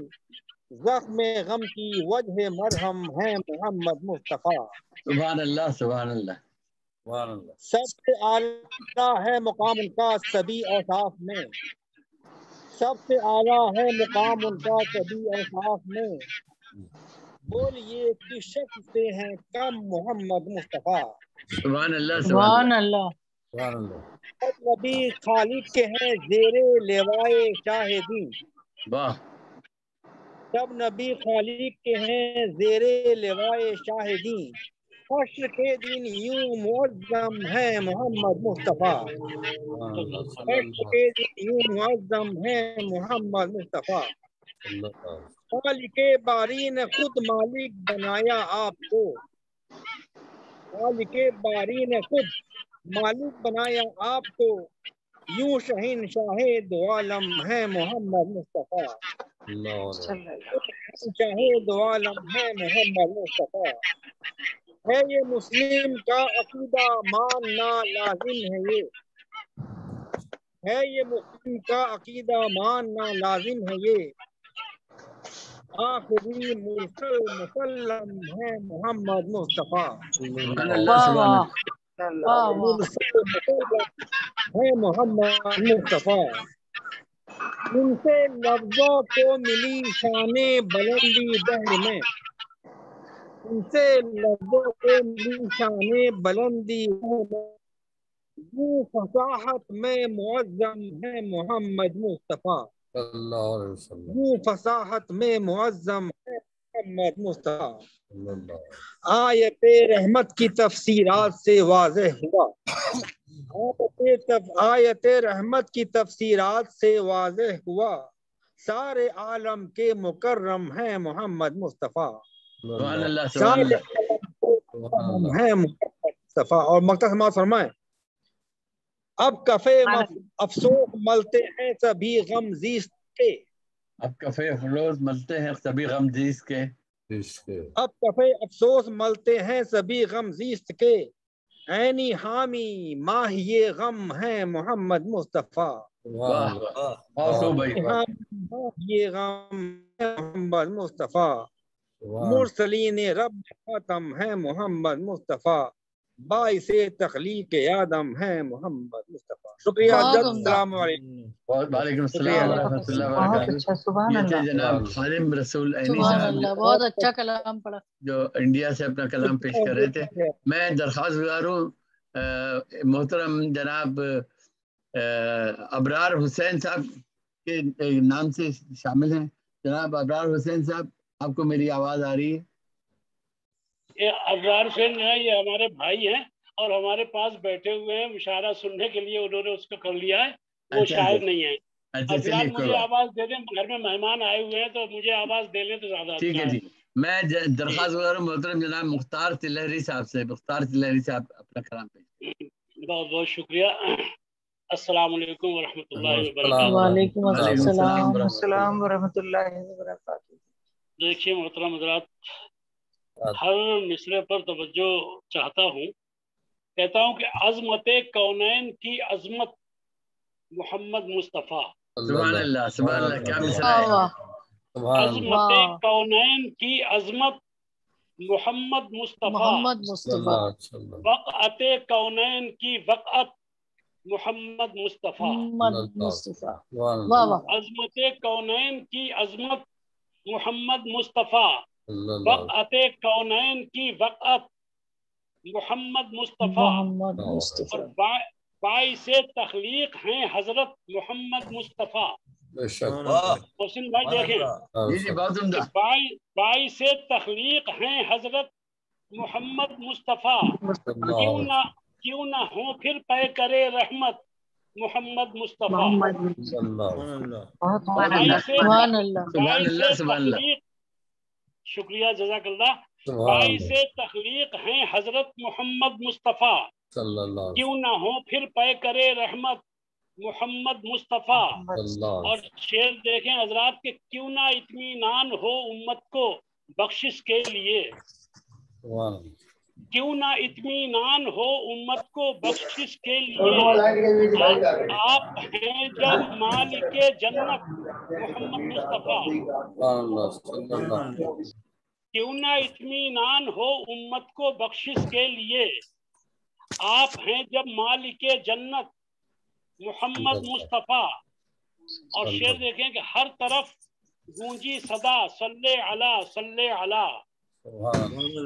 زخم غم کی وجہ مرہم ہے محمد مصطفیٰ، سبحان اللہ سبحان اللہ سبحان اللہ۔ سب سے اعلیٰ ہے مقام ان کا سبھی اوصاف میں، سب سے اعلیٰ ہے مقام ان کا سبھی اوصاف میں، بولیے کس شخص سے ہیں کم محمد مصطفیٰ، سبحان اللہ سبحان اللہ سبحان اللہ۔ سب نبی خالق کے ہیں زیر لیوائے شاہدین، واہ سب نبی خالق کے ہیں زیر لیوائے شاہدین، حشر کے دن یوں معظم ہے محمد مصطفیٰ، حشر کے دن یوں معظم ہے محمد مصطفیٰ، مالک باری نے خود مالک بنایا آپ کو، مالک باری نے خود مالک بنایا آپ کو، یوں شہین شاہ دو عالم ہے محمد مصطفیٰ، شاہ دو عالم ہے محمد مصطفیٰ، ہے یہ مسلم کا عقیدہ ماننا لازم ہے، یہ ہے یہ مسلم کا عقیدہ ماننا لازم ہے، یہ آخری مرسل مسلم ہے محمد مصطفیٰ، مرسل مسلم ہے محمد مصطفیٰ، ان سے لفظوں کو ملی شان بلندی دہر میں، ان سے لفظوں کو ملی شان بلندی دہر میں، یوں فصاحت میں معظم ہے محمد مصطفیٰ، یوں فصاحت میں معظم ہے محمد مصطفیٰ، آیت رحمت کی تفسیرات سے واضح ہوا، آیت رحمت کی تفسیرات سے واضح ہوا، سارے عالم کے مکرم ہیں محمد مصطفیٰ، سبحان اللہ سارے عالم کے مکرم ہیں محمد مصطفیٰ۔ اور مقطع سماعت فرمائیں، اب کفے افسوس ملتے ہیں سبھی غم زیست کے، اب کفے افسوس ملتے ہیں سبھی غم زیست کے، اب کفے افسوس ملتے ہیں سبھی غم زیست کے، عینی حامی ماہی غم ہے محمد مصطفیٰ، ماہی غم ہے محمد مصطفیٰ، مرسلین رب ختم ہے محمد مصطفیٰ، باعث تخلیق آدم ہے محمد مصطفیٰ۔ شکریہ حضرت، السلام علیکم۔ وعلیکم السلام ورحمۃ اللہ وبرکاتہ۔ یہ تھے جناب خادم رسول عینی صاحب، بہت اچھا کلام پڑھا، جو انڈیا سے اپنا کلام پیش کر رہے تھے۔ میں درخواست گزار ہوں محترم جناب ابرار حسین صاحب کے نام سے شامل ہیں۔ جناب ابرار حسین صاحب، آپ کو میری آواز آ رہی ہے؟ یہ ابرار حسین جو ہے یہ ہمارے بھائی ہیں اور ہمارے پاس بیٹھے ہوئے ہیں، مشاعرہ سننے کے لیے انہوں نے اس کو کر لیا ہے، وہ شاعر نہیں ہے۔ ابرار مجھے آواز دے دیں، گھر میں مہمان آئے ہوئے ہیں تو مجھے آواز دے لیں تو زیادہ ٹھیک ہے جی۔ میں درخواست گزار ہوں محترم جناب مختار تلہری صاحب سے، مختار تلہری صاحب اپنا کلام پیش۔ بہت بہت شکریہ۔ السلام علیکم ورحمۃ اللہ وبرکاتہ۔ وعلیکم السلام ورحمۃ اللہ وبرکاتہ۔ دیکھیے محترم حضرات، ہر مصرے پر توجہ چاہتا ہوں، کہتا ہوں کہ عظمت کونین کی عظمت محمد مصطفیٰ، سبحان اللہ سبحان اللہ، کیا مصرع ہے۔ عظمت کونین کی عظمت محمد مصطفیٰ، وقعت کونین کی وقعت محمد مصطفیٰ، عظمت کونین کی عظمت محمد مصطفیٰ، وقعت کونین کی وقعت محمد مصطفیٰ، اور باعث تخلیق ہیں حضرت محمد مصطفیٰ۔ حسین بھائی دیکھیں، باعث تخلیق ہیں حضرت محمد مصطفیٰ، کیوں نہ ہوں پھر پے کرے رحمت محمد مصطفیٰ. شکریہ جزاک اللہ. باعث تخلیق ہیں حضرت محمد مصطفیٰ، کیوں نہ ہو پھر پے کرے رحمت محمد مصطفیٰ. اور شعر دیکھیں حضرات کہ کیوں نہ اطمینان ہو امت کو بخشش کے لیے، کیوں نہ اطمینان ہو امت کو بخشش کے لیے، آپ ہیں جب مالک جنت محمد مصطفیٰ. کیوں نہ اطمینان ہو امت کو بخشش کے لیے، آپ ہیں جب مالک جنت محمد مصطفیٰ. اور شعر دیکھیں کہ ہر طرف گونجی صدا صلی علی صلی علی،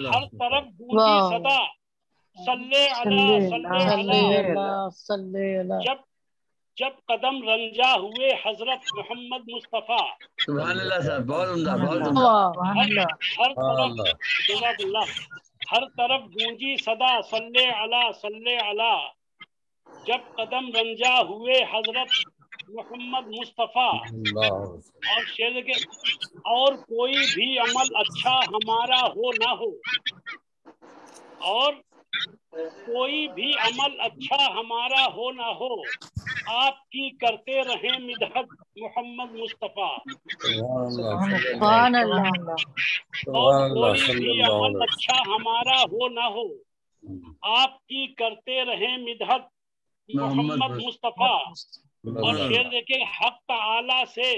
ہر طرف گونجی صدا صلی علی صلی علی. جب قدم رنجا ہوئے حضرت محمد مصطفیٰ. سبحان اللہ صاحب، بہت عمدہ، بہت عمدہ. ہر طرف جزاک اللہ، ہر طرف گونجی صدا صلی علی صلی علی. جب قدم رنجا ہوئے حضرت محمد مصطفیٰ. اور شعر کے اور کوئی بھی عمل اچھا ہمارا ہو نہ ہو، اور کوئی بھی عمل اچھا ہمارا ہو نہ ہو، آپ کی کرتے رہیں مدحت محمد مصطفیٰ. اور کوئی بھی عمل اچھا ہمارا ہو نہ ہو، آپ کی کرتے رہیں مدحت محمد مصطفیٰ. اور شعر دیکھیں حق تعالی سے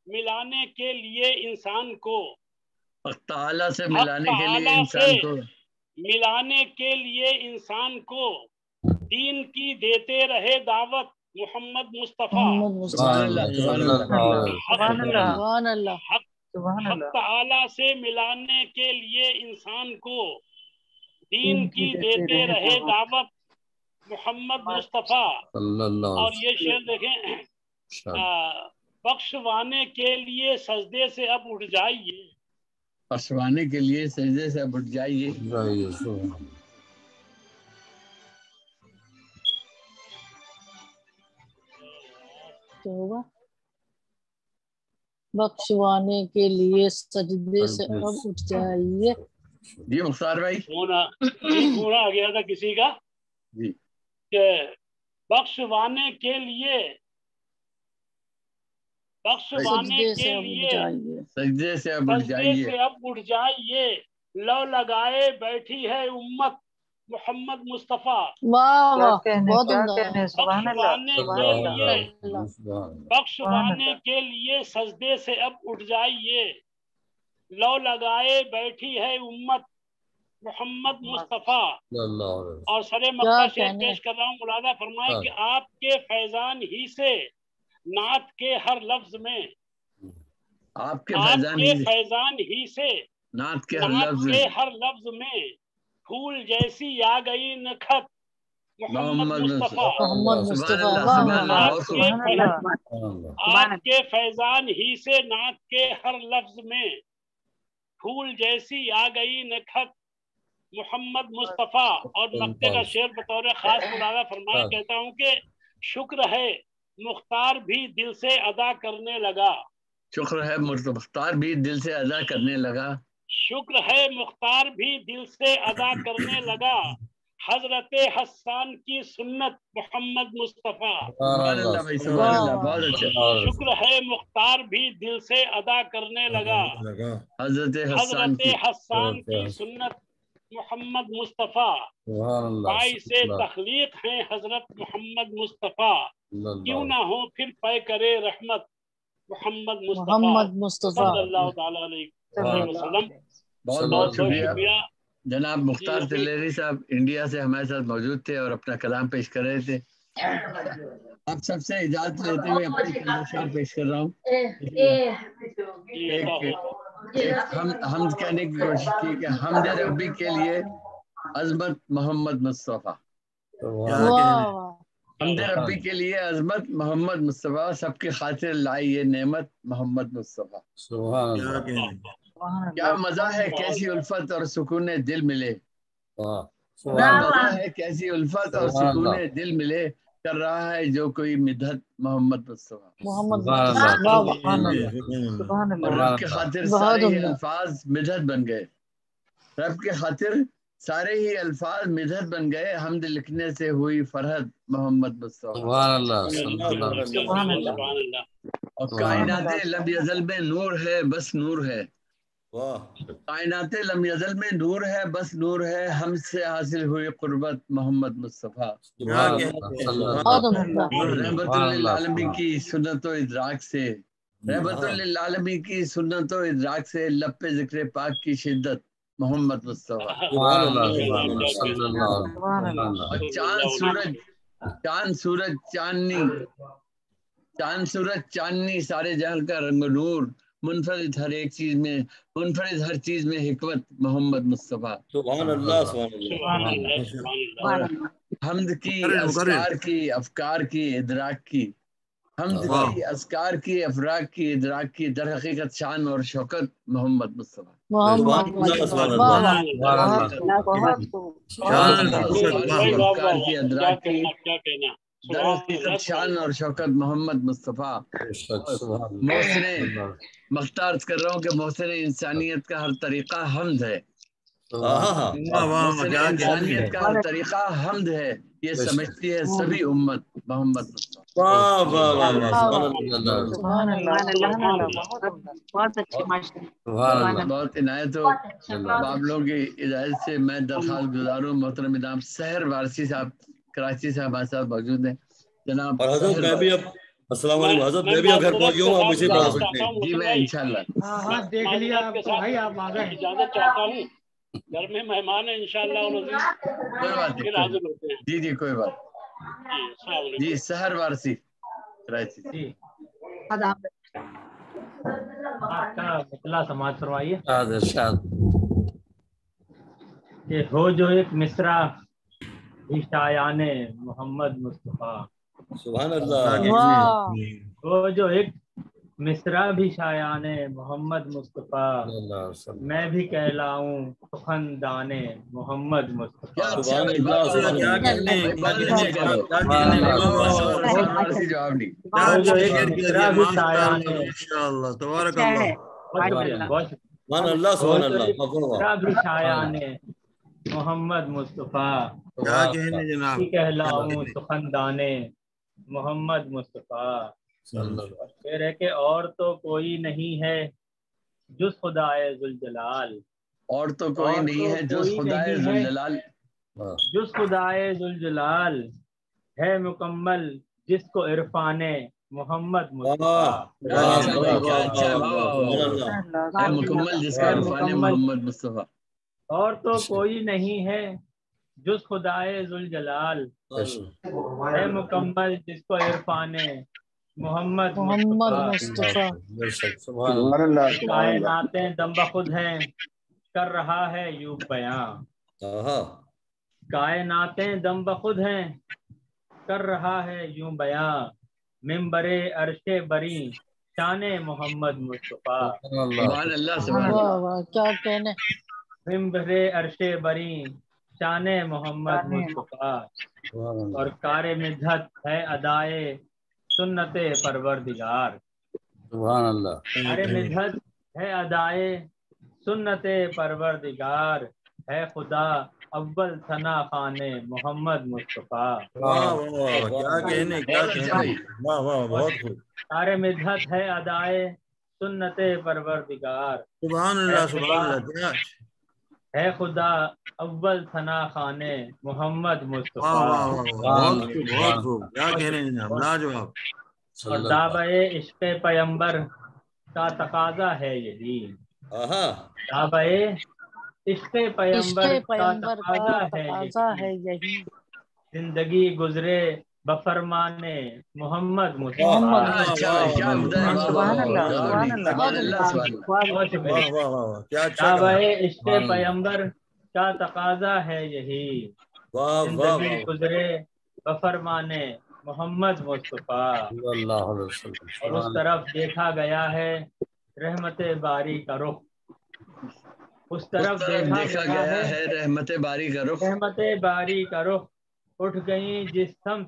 ملانے کے لیے انسان کو، حق تعالی سے ملانے کے لیے انسان کو، ملانے کے لیے انسان کو دین کی دیتے رہے دعوت محمد مصطفیٰ. حق تعالی سے ملانے کے لیے انسان کو دین کی دیتے رہے دعوت محمد مصطفیٰ. اور یہ شعر دیکھیں بخشوانے کے لیے سجدے سے اب اٹھ جائیے، بخشوانے کے لیے سجدے سے اب اٹھ جائیے. بخشوانے کے لیے سجدے سے اب اٹھ جائیے. جی مختار بھائی، فون آ گیا تھا کسی کا جی کہ بخشوانے کے لیے سجدے سے اب اٹھ جائیے. لو لگائے بیٹھی ہے امت محمد مصطفیٰ. بخشوانے کے لیے سجدے سے اب اٹھ جائیے. لو لگائے بیٹھی ہے امت محمد مصطفیٰ. اور سر مکہ شعر پیش کر رہا ہوں. ملاحظہ فرمائے کہ آپ کے فیضان ہی سے نعت کے ہر لفظ میں، آپ کے فیضان ہی سے نعت کے ہر لفظ میں پھول جیسی آ گئی نکھت محمد مصطفیٰ. آپ کے فیضان ہی سے نعت کے ہر لفظ میں پھول جیسی آ گئی نکھت محمد مصطفیٰ. اور مکتے کا شعر بطور خاص ملاحظہ فرمائے کہتا ہوں کہ شکر ہے مختار بھی دل سے ادا کرنے لگا. شکر ہے مختار بھی دل سے ادا کرنے لگا. شکر ہے مختار بھی دل سے ادا کرنے لگا. حضرت حسان کی سنت محمد مصطفیٰ. شکر ہے مختار بھی دل سے ادا کرنے لگا. حضرت حسان کی سنت محمد مصطفیٰ. باعث تخلیق ہیں حضرت محمد مصطفیٰ. کیوں نہ ہو پھر پے کرے رحمت محمد مصطفیٰ صلی اللہ تعالی علیہ وسلم. بہت بہت شکریہ. جناب مختار تلیری صاحب انڈیا سے ہمارے ساتھ موجود تھے اور اپنا کلام پیش کر رہے تھے. آپ سب سے اجازت لیتے ہوئے اپنی شعر پیش کر رہا ہوں. ہم کہنے کی کوشش کی کہ حمد ربی کے لیے عظمت محمد مصطفیٰ. حمد ربی کے لیے عظمت محمد مصطفیٰ. سب کی خاطر لائی یہ نعمت محمد مصطفیٰ. کیا مزہ ہے کیسی الفت اور سکون دل ملے. کیا مزہ ہے کیسی الفت اور سکون دل ملے. کر رہا ہے جو کوئی مدحت محمد مصطفیٰ اور رب کے خاطر سارے ہی الفاظ مدحت بن گئے. رب کے خاطر سارے ہی الفاظ مدحت بن گئے. حمد لکھنے سے ہوئی فرحت محمد مصطفیٰ. اور کائنات لم یزل میں نور ہے بس نور ہے. کائنات لم یزل میں نور ہے بس نور ہے. ہم سے حاصل ہوئی قربت محمد مصطفیٰ. رحمت للعالمین کی سنت و ادراک سے رحمت للعالمین کی سنت و ادراک سے لب پہ ذکر پاک کی شدت محمد مصطفیٰ. چاند سورج چاندنی سارے جہاں کا رنگ و نور. منفرد ہر ایک چیز میں منفرد ہر چیز میں حکمت محمد مصطفیٰ. سبحان اللہ سبحان اللہ. حمد کی اذکار کی افکار کی ادراک کی حمد کی اذکار کی افراق کی ادراک کی در حقیقت شان اور شوکت محمد مصطفیٰ. افکار کی ادراک کی در حقیقت شان اور شوکت محمد مصطفیٰ. محسن مختار کر رہا ہوں کہ محسن انسانیت کا ہر طریقہ حمد ہے. محسن انسانیت کا ہر طریقہ حمد ہے. یہ سمجھتی ہے سبھی امت محمد مصطفیٰ. بہت عنایت ہو آپ لوگوں کی اجازت سے میں درخواست گزار ہوں. محترم جناب سحر وارسی صاحب کراچی سے ہمارے ساتھ موجود ہیں. جناب السلام علیکم حضرت. میں بھی گھر پہنچ گیا ہوں. آپ مجھے پڑھا سکتے ہیں. جی میں انشاءاللہ. ہاں دیکھ لیا آپ کو بھائی. آپ آ گئے. اجازت چاہتا ہوں. گھر میں مہمان ہیں انشاءاللہ. کوئی بات نہیں. جی جی کوئی بات. جی سحر وارسی کراچی. جی آپ کا مطلع سماعت فرمائیے. کہ ہو جو ایک مصرع بھی شایان محمد مصطفیٰ. سبحان اللہ. وہ جو ایک مصرع بھی شایان محمد مصطفیٰ. میں بھی کہلاؤں سخندان محمد مصطفیٰ. جو ایک مصرع بھی شایان بھی شایان محمد مصطفیٰ. کہلاؤں سخندان محمد مصطفیٰ. پھر ہے کہ اور تو کوئی نہیں ہے جز خدائے ذوالجلال. اور تو کوئی نہیں ہے جز خدائے ذوالجلال. جز خدائے ذوالجلال ہے مکمل جس کو عرفان محمد مصطفیٰ. مکمل جس کا عرفان محمد مصطفیٰ. اور تو کوئی نہیں ہے جز خدائے ذوالجلال ہے مکمل جس کو عرفان محمد مصطفیٰ. کائناتیں دم بخود ہیں کر رہا ہے یوں بیاں. کائناتیں دم بخود ہیں کر رہا ہے یوں بیاں. ممبر عرش بری شان محمد مصطفیٰ. کیا کہنے. ممبر عرش بری شان محمد مصطفیٰ. اور کار مدحت ہے ادائے سنت پروردگار. سبحان اللہ. کار مدحت ہے ادائے سنت پروردگار. ہے خدا اول ثنا خان محمد مصطفیٰ. کار مدحت ہے ادائے سنت پروردگار. سبحان اللہ سبحان اللہ. ہے خدا اول ثنا خان محمد مصطفیٰ. اور دعوے عشق پیمبر کا تقاضا ہے یہی. دعوے عشق پیمبر کا تقاضا ہے یہی. زندگی گزرے بفرمان محمد مصطفیٰ. دعوے عشق پیمبر کا تقاضا ہے یہی. زندگی گزرے بفرمان محمد مصطفیٰ. اور اس طرف دیکھا گیا ہے رحمت باری کا رخ. اس طرف دیکھا گیا ہے رحمت باری کا رخ. رحمت باری کا رخ. اٹھ گئی جس سمت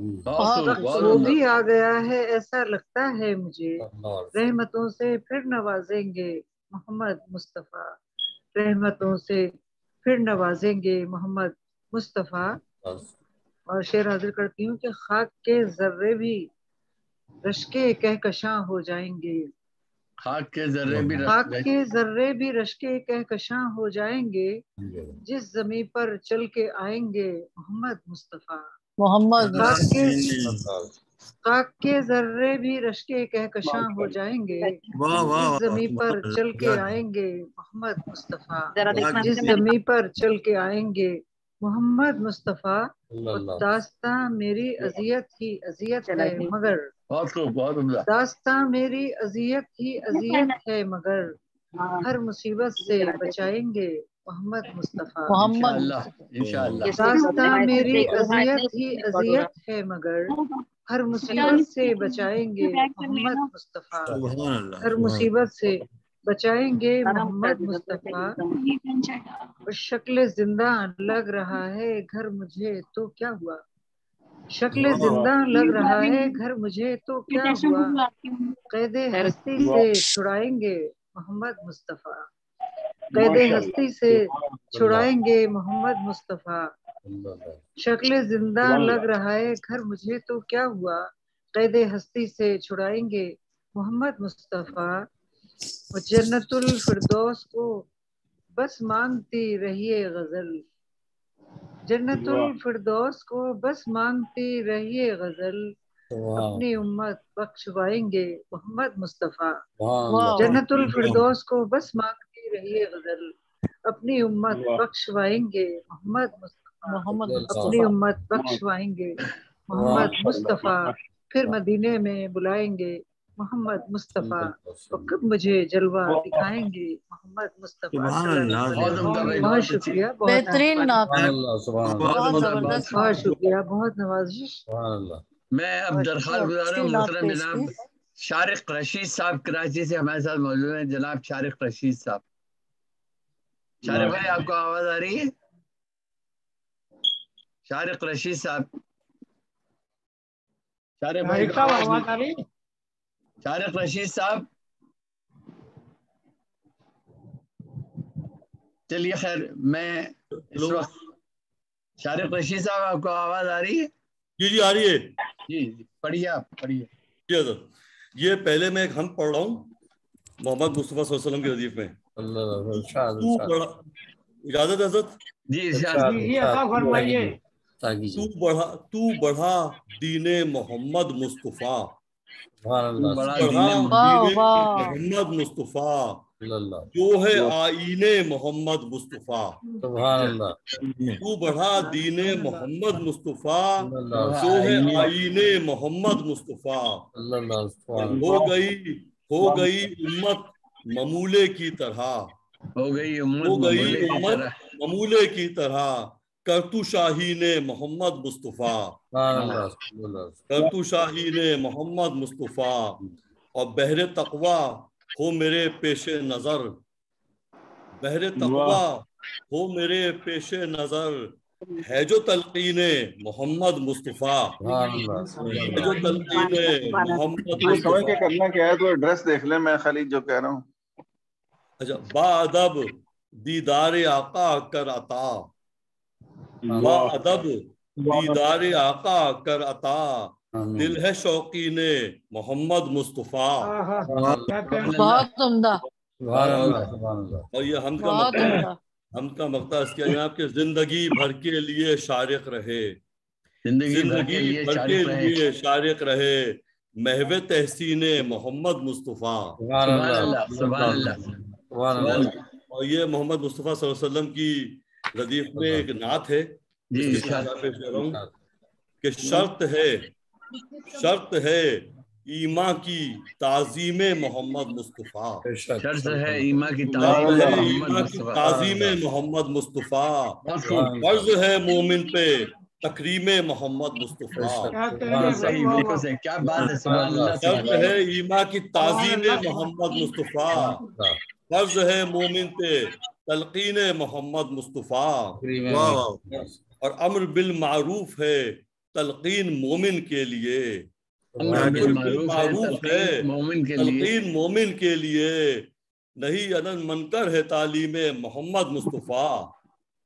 وہ بھی آ گیا ہے ایسا لگتا ہے مجھے، رحمتوں سے پھر نوازیں گے محمد مصطفیٰ، رحمتوں سے پھر نوازیں گے محمد مصطفیٰ۔ اور شعر حاضر کرتی ہوں کہ خاک کے ذرے بھی رشکے کہکشاں ہو جائیں گے، خاک کے ذرے بھی رشکے کہکشاں ہو جائیں گے، جس زمیں پر چل کے آئیں گے محمد مصطفیٰ۔ خاک کے ذرے بھی رشکے کہکشاں ہو جائیں گے، جس زمیں پر چل کے آئیں گے محمد مصطفیٰ، جس زمیں پر چل کے آئیں گے محمد مصطفیٰ۔ داستاں میری اذیت ہی اذیت ہے مگر، داستاں میری اذیت ہی اذیت ہے مگر، ہر مصیبت سے بچائیں گے محمد مصطفیٰ۔ داستاں میری اذیت ہی اذیت ہے مگر، ہر مصیبت سے بچائیں گے محمد مصطفیٰ، ہر مصیبت سے بچائیں گے محمد مصطفیٰ۔ شکل زندہ لگ رہا ہے گھر مجھے تو کیا ہوا، شکل زندہ لگ رہا ہے گھر مجھے تو کیا ہوا، قید ہستی سے چھڑائیں گے محمد مصطفیٰ، قید ہستی سے چھڑائیں گے محمد مصطفیٰ۔ شکل زندہ لگ رہا ہے گھر مجھے تو کیا ہوا، قید ہستی سے چھڑائیں گے محمد مصطفیٰ۔ جنت الفردوس کو بس مانگتی رہیے غزل، جنت الفردوس کو بس مانگتی رہیے غزل، اپنی امت بخشوائیں گے محمد مصطفیٰ۔ جنت الفردوس کو بس مانگتی رہیے غزل، اپنی امت بخشوائیں گے محمد مصطفیٰ، اپنی امت بخشوائیں گے محمد مصطفیٰ۔ پھر مدینے میں بلائیں گے محمد مصطفیٰ، اور کب مجھے جلوہ دکھائیں گے محمد مصطفیٰ۔ بہت شکریہ، بہترین نعت، بہت زبردست، بہت شکریہ، بہت نوازش۔ میں اب درخواست گزار ہوں محترم جناب شارق رشید صاحب کراچی سے ہمارے ساتھ موجود ہیں۔ جناب شارق رشید صاحب، شارق بھائی آپ کو آواز آ رہی ہے؟ شارق رشید صاحب، شارق بھائی آواز آ رہی ہے؟ شارق رشید صاحب، چلیے خیر، میں اس وقت شارق رشید صاحب آپ کو آواز آ رہی ہے؟ جی آ رہی ہے جی پڑھیے، آپ پڑھیے۔ یہ پہلے میں ایک حمد پڑھ رہا ہوں محمد مصطفیٰ صلی اللہ علیہ وسلم کی حدیث میں۔ اجازت حضرت؟ جی فرمائیے۔ تو بڑھا دین محمد مصطفیٰ، محمد مصطفیٰ جو ہے آئین محمد مصطفیٰ، تو بڑھا دین محمد مصطفیٰ جو ہے آئین محمد مصطفیٰ، ہو گئی امت ممولے کی طرح، ہو گئی امت ممولے کی طرح، کرتو شاہین محمد مصطفیٰ، کرتو شاہین محمد مصطفیٰ، اور بحر تقوی ہو میرے پیش نظر، بحر تقوی ہو میرے پیش نظر، ہے جو تلقین محمد مصطفیٰ، ہے جو تلقین محمد مصطفیٰ۔ کرنا کیا ہے تو ایڈریس دیکھ لیں، میں خالی جو کہہ رہا ہوں۔ اچھا، با ادب دیدار آقا کر عطا، با ادب دیدار آقا کر عطا، دل ہے شوقین محمد مصطفیٰ۔ بہت عمدہ۔ اور یہ ہم کا مقطع اس کے جناب کہ زندگی بھر کے لیے شارق رہے، زندگی بھر کے لیے شارق رہے، محو تحسین محمد مصطفیٰ۔ اور یہ محمد مصطفیٰ صلی اللہ علیہ وسلم کی ردیف میں ایک نعت ہے کہ شرط ہے ایمان کی تعظیم محمد مصطفیٰ، شرط ہے ایمان کی تعظیم محمد مصطفیٰ، فرض ہے مومن پہ تکریم محمد مصطفیٰ، کیا بات ہے، شرط ہے ایمان کی تعظیم محمد مصطفیٰ، فرض ہے مومن پہ تلقین محمد مصطفیٰ، اور امر بالمعروف ہے تلقین مومن کے لیے، معروف ہے مومن کے لیے، تلقین مومن کے لیے، نہیں انل منکر ہے تعلیم محمد مصطفیٰ،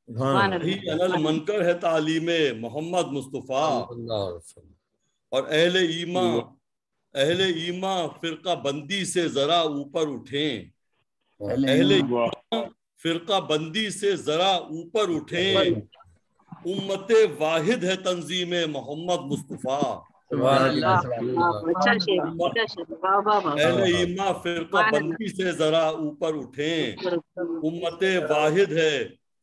نہیں انل منکر ہے تعلیم محمد مصطفیٰ۔ اور اہل ایمان فرقہ بندی سے ذرا اوپر اٹھیں، اہل ایمان فرقہ بندی سے ذرا اوپر اٹھیں، امت واحد ہے تنظیم محمد مصطفیٰ۔ اہل ایمان فرقہ بندی سے ذرا اوپر اٹھیں، امت واحد ہے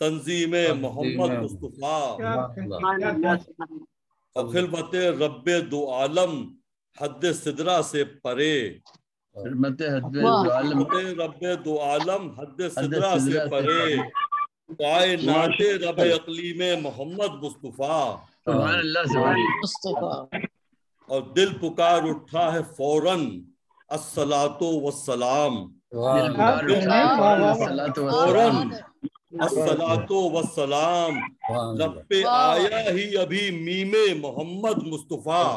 تنظیم محمد مصطفیٰ۔ اور خلوت رب دو عالم حد سدرہ سے پرے، رب دو عالم حد سدرہ سے پرے، کائنات رب اقلیم محمد مصطفیٰ۔ سبحان اللہ سبحان۔ اور دل پکار اٹھا ہے فوراً الصلاۃ والسلام، فوراً الصلاۃ والسلام، لب پہ آیا ہی ابھی میم محمد مصطفیٰ۔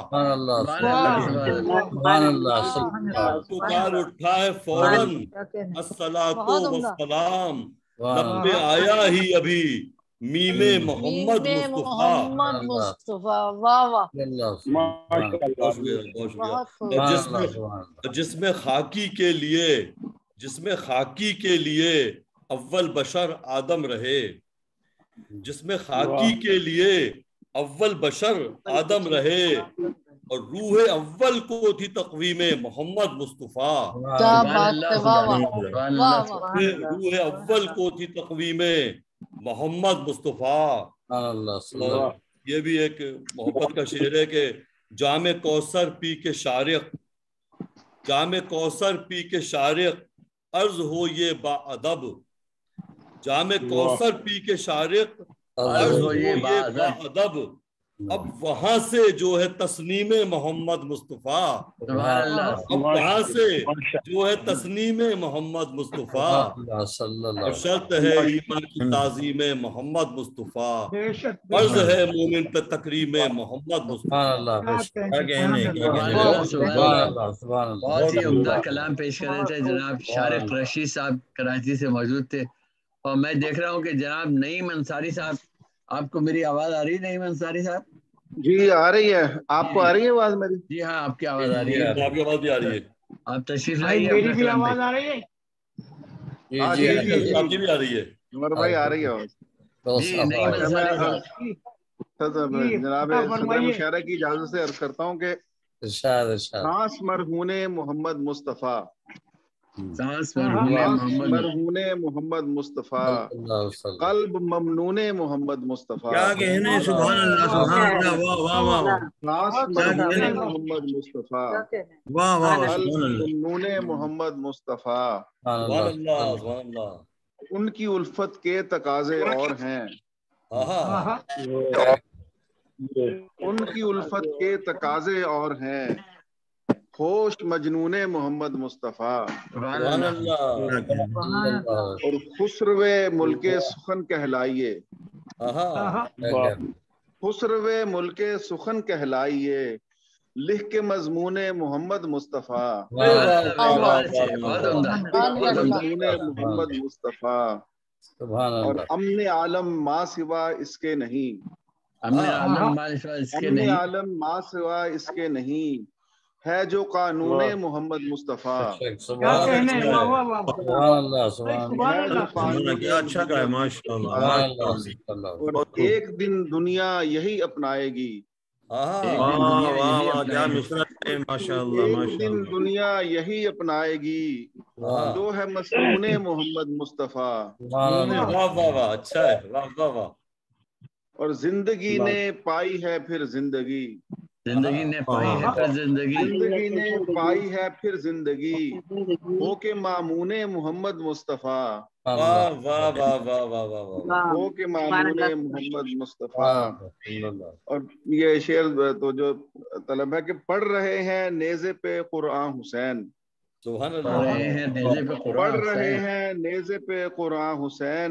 پکار اٹھا ہے فوراً الصلاۃ والسلام، لب پہ آیا ہی ابھی میم محمد مصطفیٰ۔ واہ واہ، جس میں خاکی کے لیے اول بشر آدم رہے، جس میں خاکی کے لیے اول بشر آدم رہے، اور روح اول کو تھی تقویم محمد مصطفیٰ۔ روح اول کو تھی تقویم محمد مصطفیٰ۔ یہ بھی ایک محبت کا شعر ہے کہ جام کوثر پی کے شارق، جام کوثر پی کے شارق عرض ہو یہ با ادب، جام کوثر پی کے شارق عرض ہو یہ با ادب، اب وہاں سے جو ہے تسنیم محمد مصطفیٰ، اب وہاں سے جو ہے تسنیم محمد مصطفیٰ، اور شرط ہے ایمان کی تعظیم محمد مصطفیٰ، فرض ہے مومن پہ تکریم محمد مصطفیٰ۔ بہت ہی عمدہ کلام پیش کر رہے تھے جناب شارق رشید صاحب، کراچی سے موجود تھے، اور میں دیکھ رہا ہوں کہ جناب نعیم انصاری صاحب، آپ کو میری آواز آ رہی ہے نعیم انصاری صاحب؟ جی آ رہی ہے، آپ کو آ رہی ہے آواز میری؟ جی ہاں آپ کی آواز آ رہی ہے، آپ کی آواز بھی آ رہی ہے، آپ تشریف لائیے۔ میری بھی آواز آ رہی ہے؟ جی آپ کی بھی آ رہی ہے، عمر بھائی آ رہی ہے آواز؟ جی نعیم انصاری صاحب، جناب صدر مشاعرہ کی اجازت سے عرض کرتا ہوں کہ سانس مرہون محمد مصطفیٰ، سانس مرہون محمد مصطفیٰ، قلب ممنون محمد مصطفیٰ، کیا کہنے، سبحان اللہ سبحان اللہ، واہ واہ واہ، سانس مرہون محمد مصطفیٰ، واہ واہ، قلب ممنون محمد مصطفیٰ، سبحان اللہ سبحان اللہ۔ ان کی الفت کے تقاضے اور ہیں، ان کی الفت کے تقاضے اور ہیں، ہوش مجنون محمد مصطفیٰ، اور خسرو ملک سخن کہلائیے، خسرو ملک سخن کہلائیے، لکھ کے مضمون محمد مصطفیٰ، مضمون محمد مصطفیٰ، اور امن عالم ما سوا اس کے نہیں، امن عالم ما سوا اس کے نہیں، ہے جو قانون محمد مصطفیٰ۔ کیا اچھا کہا ہے، ماشاء اللہ۔ اور ایک دن دنیا یہی اپنائے گی، ماشاء اللہ، ایک دن دنیا یہی اپنائے گی، جو ہے مسنون محمد مصطفیٰ، اچھا ہے، واہ واہ واہ۔ اور زندگی نے پائی ہے پھر زندگی، زندگی نے پائی ہے پھر زندگی، زندگی نے پائی ہے پھر زندگی، ہو کے مامون محمد مصطفیٰ، واہ واہ واہ واہ واہ واہ، ہو کے مامون محمد مصطفیٰ۔ اور یہ شعر تو جو طلبہ کے پڑھ رہے ہیں نیزے پہ قرآن حسین، سبحان اللہ، پڑھ رہے ہیں نیزے پہ قرآن حسین،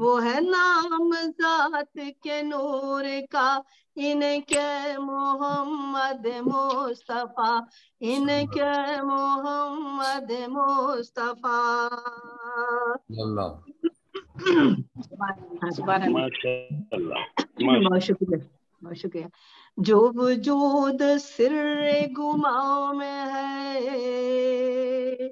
وہ ہے نام ذات کے نور کا ان کے محمد مصطفیٰ، ان کے محمد مصطفیٰ۔ بہت شکریہ، بہت شکریہ۔ جو وجود سر گماں میں ہے،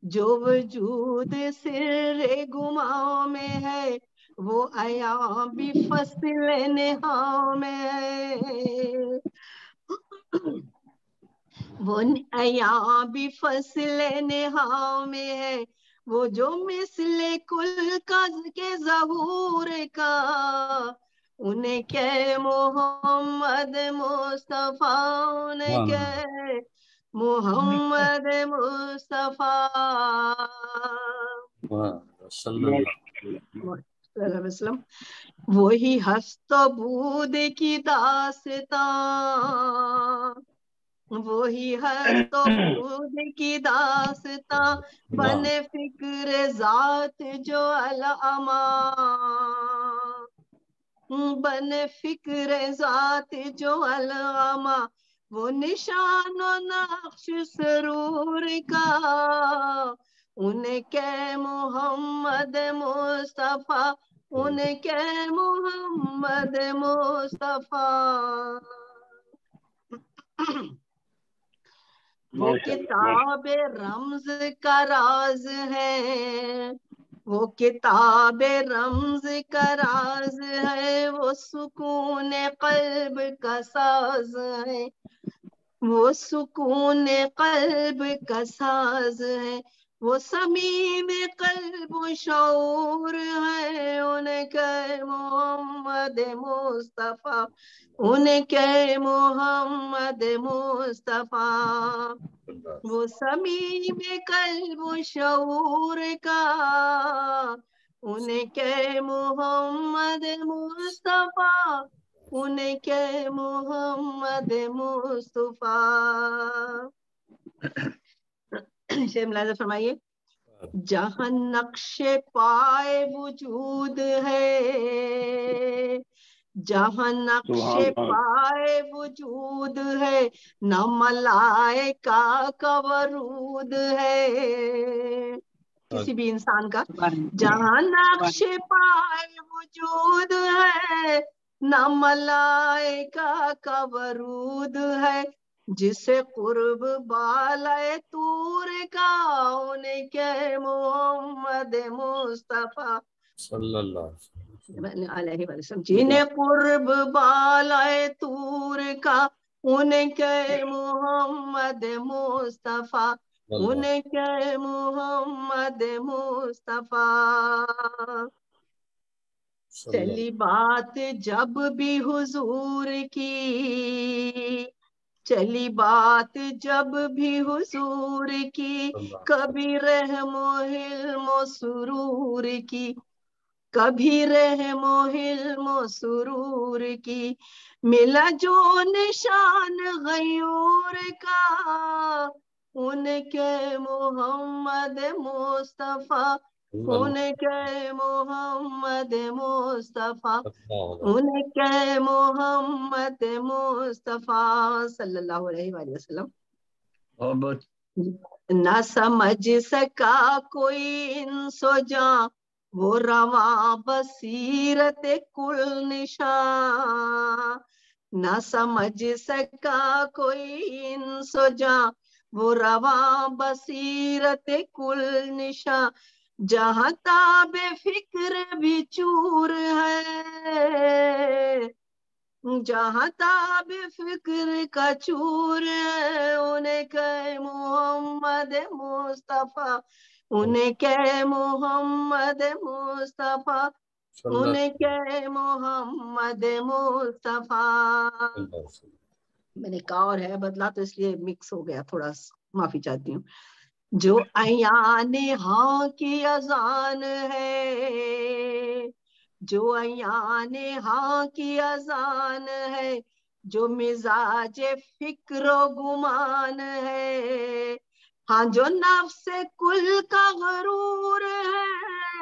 جو وجود سر گماں میں ہے، وہ عیاں بھی فصل نہاں میں ہے، وہ عیاں بھی فصل نہاں میں ہے، وہ جو مثل کل کے ظہور کا ان کے محمد مصطفیٰ، ان کے محمد مصطفیٰ صلی اللہ علیہ وسلم۔ وہی ہست و بود کی داستاں، وہی ہست و بود کی داستاں، بن فکر ذات جو العما، بن فکر ذات جو العما، وہ نشان و نقش سرور کا ان کے محمد مصطفیٰ، ان کے محمد مصطفیٰ۔ وہ کتاب رمز کا راز ہے، وہ کتاب رمز کا راز ہے، وہ سکون قلب کا ساز ہے، وہ سکون قلب کا ساز ہے، وہ صمیم قلب و شعور ہے ان کے محمد مصطفیٰ، ان کے محمد مصطفیٰ۔ وہ صمیم قلب و شعور کا ان کے محمد مصطفیٰ، ان کے محمد مصطفیٰ۔ شیخ ملاحظہ فرمائیے، جہاں نقش پائے وجود ہے، جہاں نقش پائے وجود ہے، نہ ملائکہ کا ورود ہے، کسی بھی انسان کا، جہاں نقش پائے وجود ہے، نہ ملائکہ کا ورود ہے، جسے قرب بالائے طور کا ان کے محمد مصطفیٰ صلی اللہ علیہ وسلم، جنہیں قرب بالائے طور کا ان کے محمد مصطفیٰ، ان کے محمد مصطفیٰ۔ چلی بات جب بھی حضور کی، چلی بات جب بھی حضور کی، کبھی رحم و حلم و سرور کی، کبھی رحم و حلم و سرور کی، ملا جو نشان غیور کا ان کے محمد مصطفیٰ، ان کے محمد مصطفیٰ، ان کے محمد مصطفیٰ صلی اللہ علیہ وآلہ وسلم۔ نہ سمجھ سکا کوئی انس و جاں، وہ رواں بصیرت کل نشاں، نہ سمجھ سکا کوئی انس و جاں، وہ رواں بصیرت کل نشاں، جہاں تاب فکر بھی چور ہے، جہاں تاب فکر کا چور ہے، ان کے محمد مصطفیٰ، ان کے محمد مصطفیٰ، ان کے محمد مصطفیٰ۔ میں نے کہا اور ہے بدلا تو اس لیے مکس ہو گیا، تھوڑا معافی چاہتی ہوں۔ جو عیان ہاں کی اذان ہے، جو عیان ہاں کی اذان ہے، جو مزاج فکر و گمان ہے، ہاں جو نفس کل کا غرور ہے،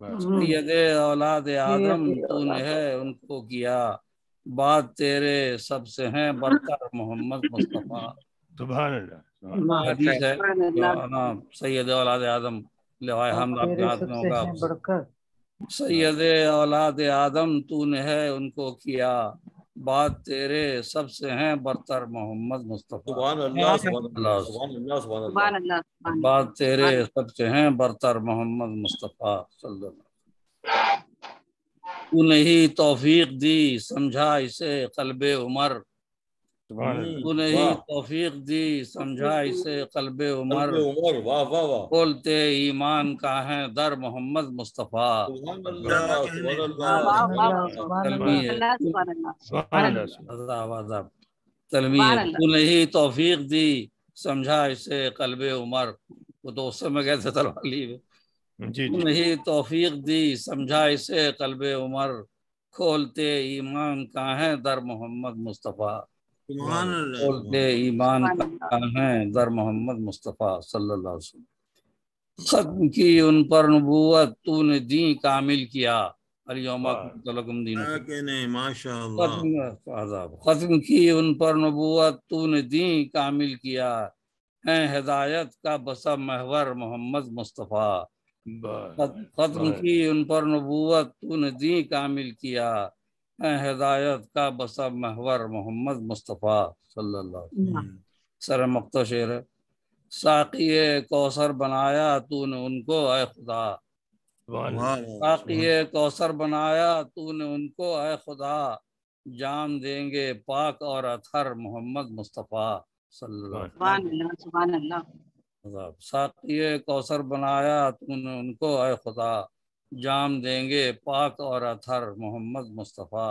سید اولاد آدم تو نے ہے ان کو کیا، بات تیرے سب سے ہیں برتر محمد مصطفیٰ۔ سبحان اللہ۔ حدیث ہے سید اولاد آدم لوائے حمد آپ کے ہاتھ میں ہوگا، سید اولاد آدم تو نے ہے ان کو کیا، بات تیرے سب سے ہیں برتر محمد مصطفیٰ۔ سبحان اللہ سبحان اللہ سبحان اللہ سبحان اللہ۔ بات تیرے سب سے ہیں برتر محمد مصطفیٰ صلی اللہ علیہ وسلم۔ تو نے ہی توفیق دی سمجھا اسے قلب عمر، تو نے ہی توفیق دی سمجھا اسے قلب عمر، کھولتے ایمان کا ہے در محمد مصطفیٰ۔ تلمی ہے تو نے ہی توفیق دی سمجھا اسے قلب عمر، وہ تو اس سے میں کہتے تلوار لی تو نے ہی توفیق دی سمجھا اسے قلب عمر، کھولتے ایمان کا ہے در محمد مصطفیٰ، کھولتے ایمان کا ہے در محمد مصطفیٰ صلی اللہ علیہ وسلم۔ ختم کی ان پر نبوت تو نے دین کامل کیا، الیوم اکملت لکم دینکم، ختم کی ان پر نبوت تو نے دین کامل کیا، ہے ہدایت کا بسا محور محمد مصطفیٰ، ختم کی ان پر نبوت تو نے دین کامل کیا، ہے ہدایت کا بسا محور محمد مصطفیٰ صلی اللہ علیہ وسلم۔ سر مقطع شعر ہے، ساقی کوثر بنایا تو نے ان کو اے خدا، ساقی کوثر بنایا تو نے ان کو اے خدا، جام دیں گے پاک اور اطہر محمد مصطفیٰ صلی اللہ علیہ وسلم۔ سبحان اللہ۔ ساقی کوثر بنایا تو نے ان کو اے خدا، جام دیں گے پاک اور اطہر محمد مصطفیٰ۔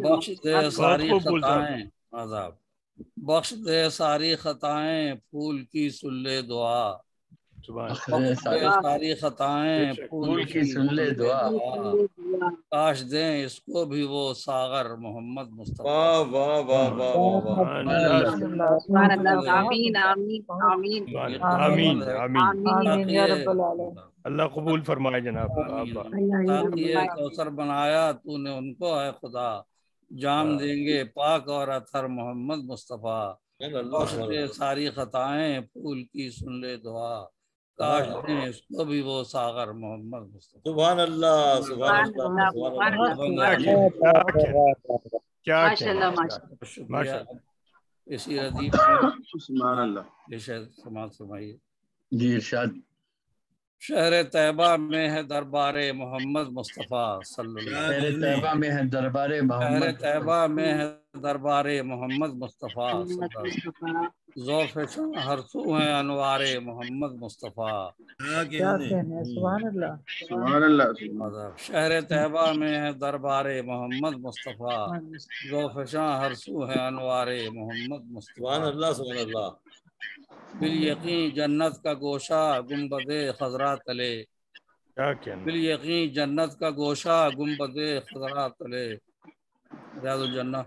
بخش دے ساری خطائیں، بخش دے ساری خطائیں پھول کی سلے دعا، ساری خطائیں پھول کی سلے دعا، کاش دیں اس کو بھی وہ ساغر محمد مصطفیٰ۔ اللہ قبول فرمائے جناب۔ کوثر بنایا تو نے ان کو اے خدا، جام دیں گے پاک اور اطہر محمد مصطفیٰ، ساری خطائیں پھول کی سن لے دعا، کاش دیں اس کو بھی وہ ساغر محمد مصطفیٰ۔ سبحان اللہ سبحان اللہ شکریہ۔ اسی ردیف سبحان اللہ سماعت فرمائیے۔ جی ارشاد۔ شہر طیبہ میں ہے دربار محمد مصطفیٰ صلی اللہ علیہ وسلم، شہر طیبہ میں ہے دربار محمد، شہر طیبہ میں ہے دربار محمد مصطفیٰ صلی اللہ علیہ وسلم، ذوف ہر سو ہیں انوار محمد مصطفیٰ۔ سبحان اللہ سبحان اللہ۔ شہر طیبہ میں ہے دربار محمد مصطفیٰ، ذوف ہر سو ہیں انوار محمد مصطفیٰ۔ سبحان اللہ سبحان اللہ۔ بالیقین جنت کا گوشہ گنبد خضرا تلے، بالیقین جنت کا گوشہ گنبد خضرا تلے، ریاض الجنہ،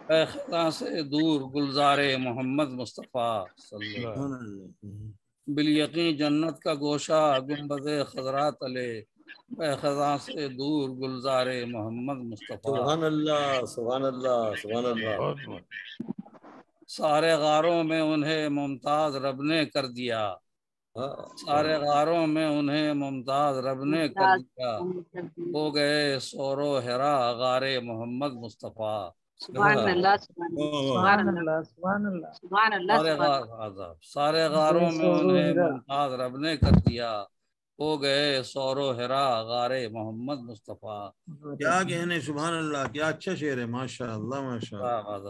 اے خطا سے دور گلزار محمد مصطفیٰ صلی اللہ علیہ وسلم، بالیقین جنت کا گوشہ گنبد خضرا تلے، اے خطا سے دور گلزار محمد مصطفیٰ۔ سبحان اللہ سبحان اللہ سبحان اللہ۔ سارے غاروں میں انہیں ممتاز رب نے کر دیا، سارے غاروں میں انہیں ممتاز رب نے کر دیا، ہو گئے سور و حرا غار محمد مصطفیٰ۔ سبحان اللہ سبحان اللہ سبحان اللہ سبحان اللہ۔ سارے غاروں میں انہیں ممتاز رب نے کر دیا، ہو گئے سور و حرا غار محمد مصطفیٰ۔ کیا کہنے، سبحان اللہ، کیا اچھا شعر ہے، ماشاء اللہ ماشاء اللہ۔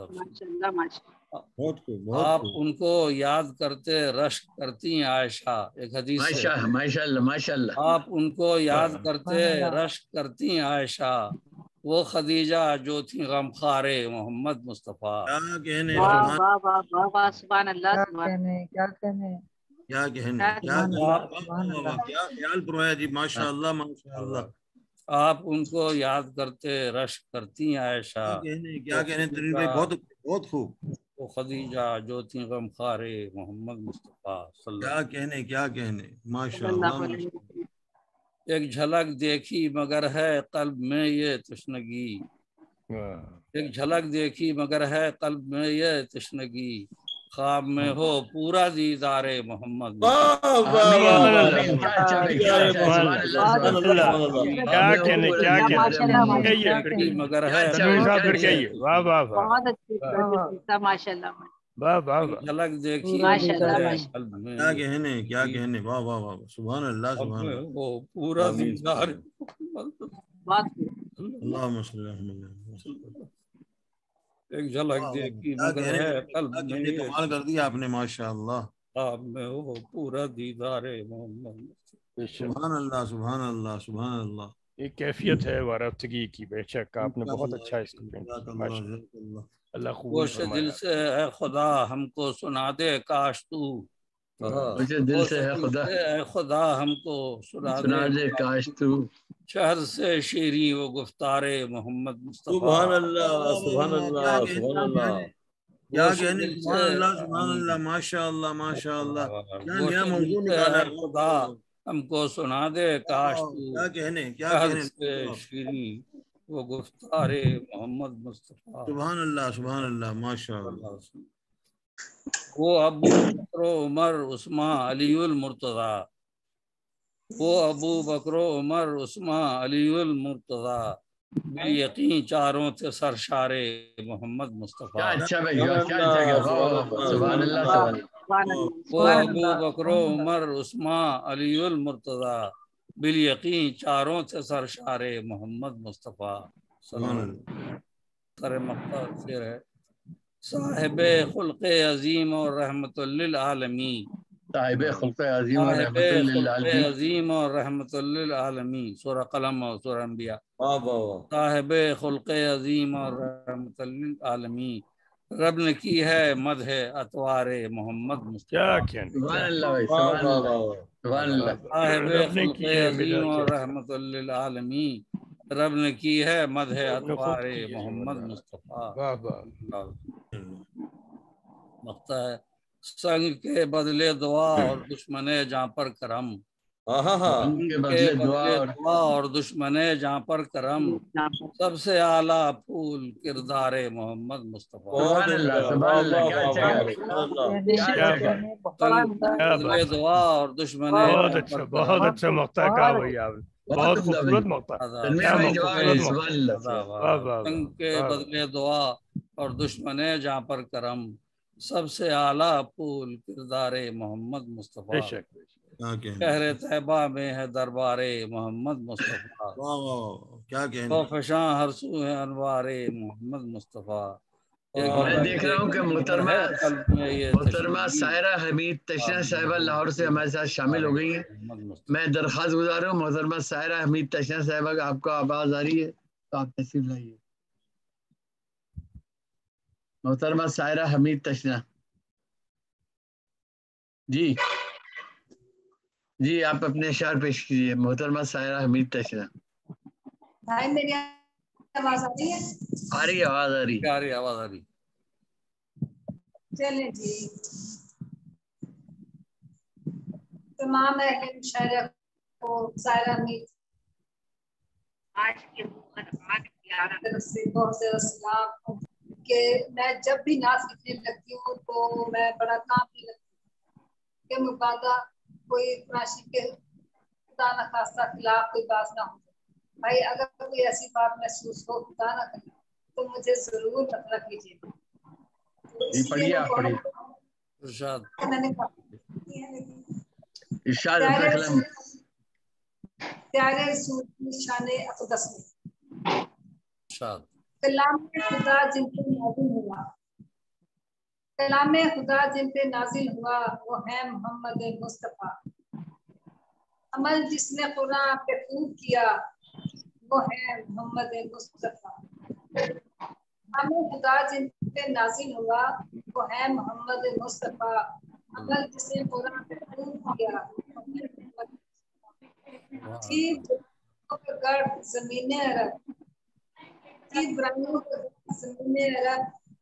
آپ ان کو یاد کرتے رشک کرتی ہیں عائشہ، ایک حدیث ہے، ماشاء اللہ ماشاء اللہ، آپ ان کو یاد کرتے رشک کرتی ہیں عائشہ، وہ خدیجہ جو تھی غمخار محمد مصطفیٰ۔ سبحان اللہ کیا کہنے، کیا خیال پرویا جی، ماشاء اللہ ماشاء اللہ۔ آپ ان کو یاد کرتے رشک کرتی ہیں عائشہ، کیا کہنے تنویر بھائی، بہت بہت خوب۔ وہ خدیجہ جو تھی غمخارے محمد مصطفیٰ صلی اللہ علیہ وسلم. کیا کہنے ماشاءاللہ. ایک جھلک دیکھی مگر ہے قلب میں یہ تشنگی، ایک جھلک دیکھی مگر ہے قلب میں یہ تشنگی، خواب میں ہو پورا دیدار محمد. مگر ہے جھلک دیکھی کیا کہنے واہ واہ واہ سبحان اللہ سبحان اللہ. وہ پورا دیدار اللہم صلی اللہ علیہ وسلم. ایک جھلک دیکھی مگر ہے قلب میں یہ کمال کر دیا آپ نے ماشاءاللہ. خواب میں ہو پورا دیدار محمد. سبحان اللہ سبحان اللہ سبحان اللہ. ایک کیفیت ہے وارفتگی کی، بے شک آپ نے بہت اچھا ایکسپلین کیا. اللہ خوش دل سے ہے خدا ہم کو سنا دے کاش تو، دل سے ہے خدا ہم کو سنا دے کاش تو، شہر سے شیریں وہ گفتار محمد مصطفیٰ. سبحان اللہ سبحان اللہ سبحان اللہ. کیا کہنے سبحان اللہ سبحان اللہ ماشاءاللہ ماشاءاللہ. کیا نیا موضوع نکالا ہے. خدا ہم کو سنا دے کاش تو، کیا کہنے شیریں وہ گفتار محمد مصطفیٰ. سبحان اللہ سبحان اللہ ماشاءاللہ. وہ ابو بکر و عمر عثمان علی المرتضیٰ، وہ ابو بکر و عمر عثمان علی المرتضیٰ، یقین چاروں تھے سرشار محمد مصطفیٰ. وہ ابو بکر و عمر عثمان علی المرتضیٰ، بالیقین چاروں تھے سرشار محمد مصطفیٰ. صاحب خلق عظیم اور رحمت للعالمین، صاحب خلق عظیم اور رحمت للعالمین. سورہ قلم اور سورہ انبیاء. صاحب خلق عظیم اور رحمت للعالمین، رب نے کی ہے مدح اطوار محمد مصطفیٰ. صاحب خلق عظیم اور رحمت للعالمین، رب نے کی ہے مدح اطوار محمد مصطفیٰ. مقطع ہے سنگ کے بدلے دعا اور دشمن جہاں پر کرم، دعا اور دشمن جہاں پر کرم، سب سے اعلیٰ پھول کردار محمد مصطفیٰ. بدلے دعا اور دشمن بہت اچھا مقطع کہا بھائی آپ نے، بہت خوبصورت مقطع. سنگ کے بدلے دعا اور دشمن جہاں پر کرم، سب سے اعلیٰ پھول کردار محمد مصطفیٰ. شہر طیبہ میں ہے دربار محمد مصطفیٰ، فشاں ہر سو ہے انوار محمد مصطفیٰ. میں دیکھ رہا ہوں کہ محترمہ سائرہ حمید تشنہ صاحبہ لاہور سے ہمارے ساتھ شامل ہو گئی ہیں. میں درخواست گزار ہوں محترمہ سائرہ حمید تشنہ صاحبہ آپ کو آواز آ رہی ہے تو آپ تشریف لائیے. محترمہ سائرہ حمید تشنہ جی آپ اپنے اشعار پیش کیجیے. محترمہ سائرہ حمید تشنہ. میری آواز آ رہی ہے؟ آ رہی آواز آ رہی آواز آ رہی. چلیں جی. تمام اہل مشاعرہ کو سائرہ حمید آج کے طرف سے بہت سے سلام کہ میں جب بھی نعت لکھنے لگتی ہوں تو میں بڑا کانپنے لگتی ہوں کہ مبادہ کوئی قرآن شریف کے خدا نہ خواستہ خلاف کوئی بات نہ ہو. بھائی اگر کوئی ایسی بات محسوس ہو خدا نہ کرے تو مجھے ضرور مطلب کیجیے. پیارے رسول کی شان اقدس میں کلام خدا جن پہ نازل ہوا، کلام خدا جن پہ نازل ہوا وہ ہے محمد مصطفیٰ. عمل جس نے قرآن پہ خوب کیا وہ ہے محمد مصطفیٰ. کلام خدا جن پہ نازل ہوا وہ ہے محمد مصطفیٰ. عمل جس نے قرآن پہ خوب کیا گڑھ زمین عرب، زمین عرب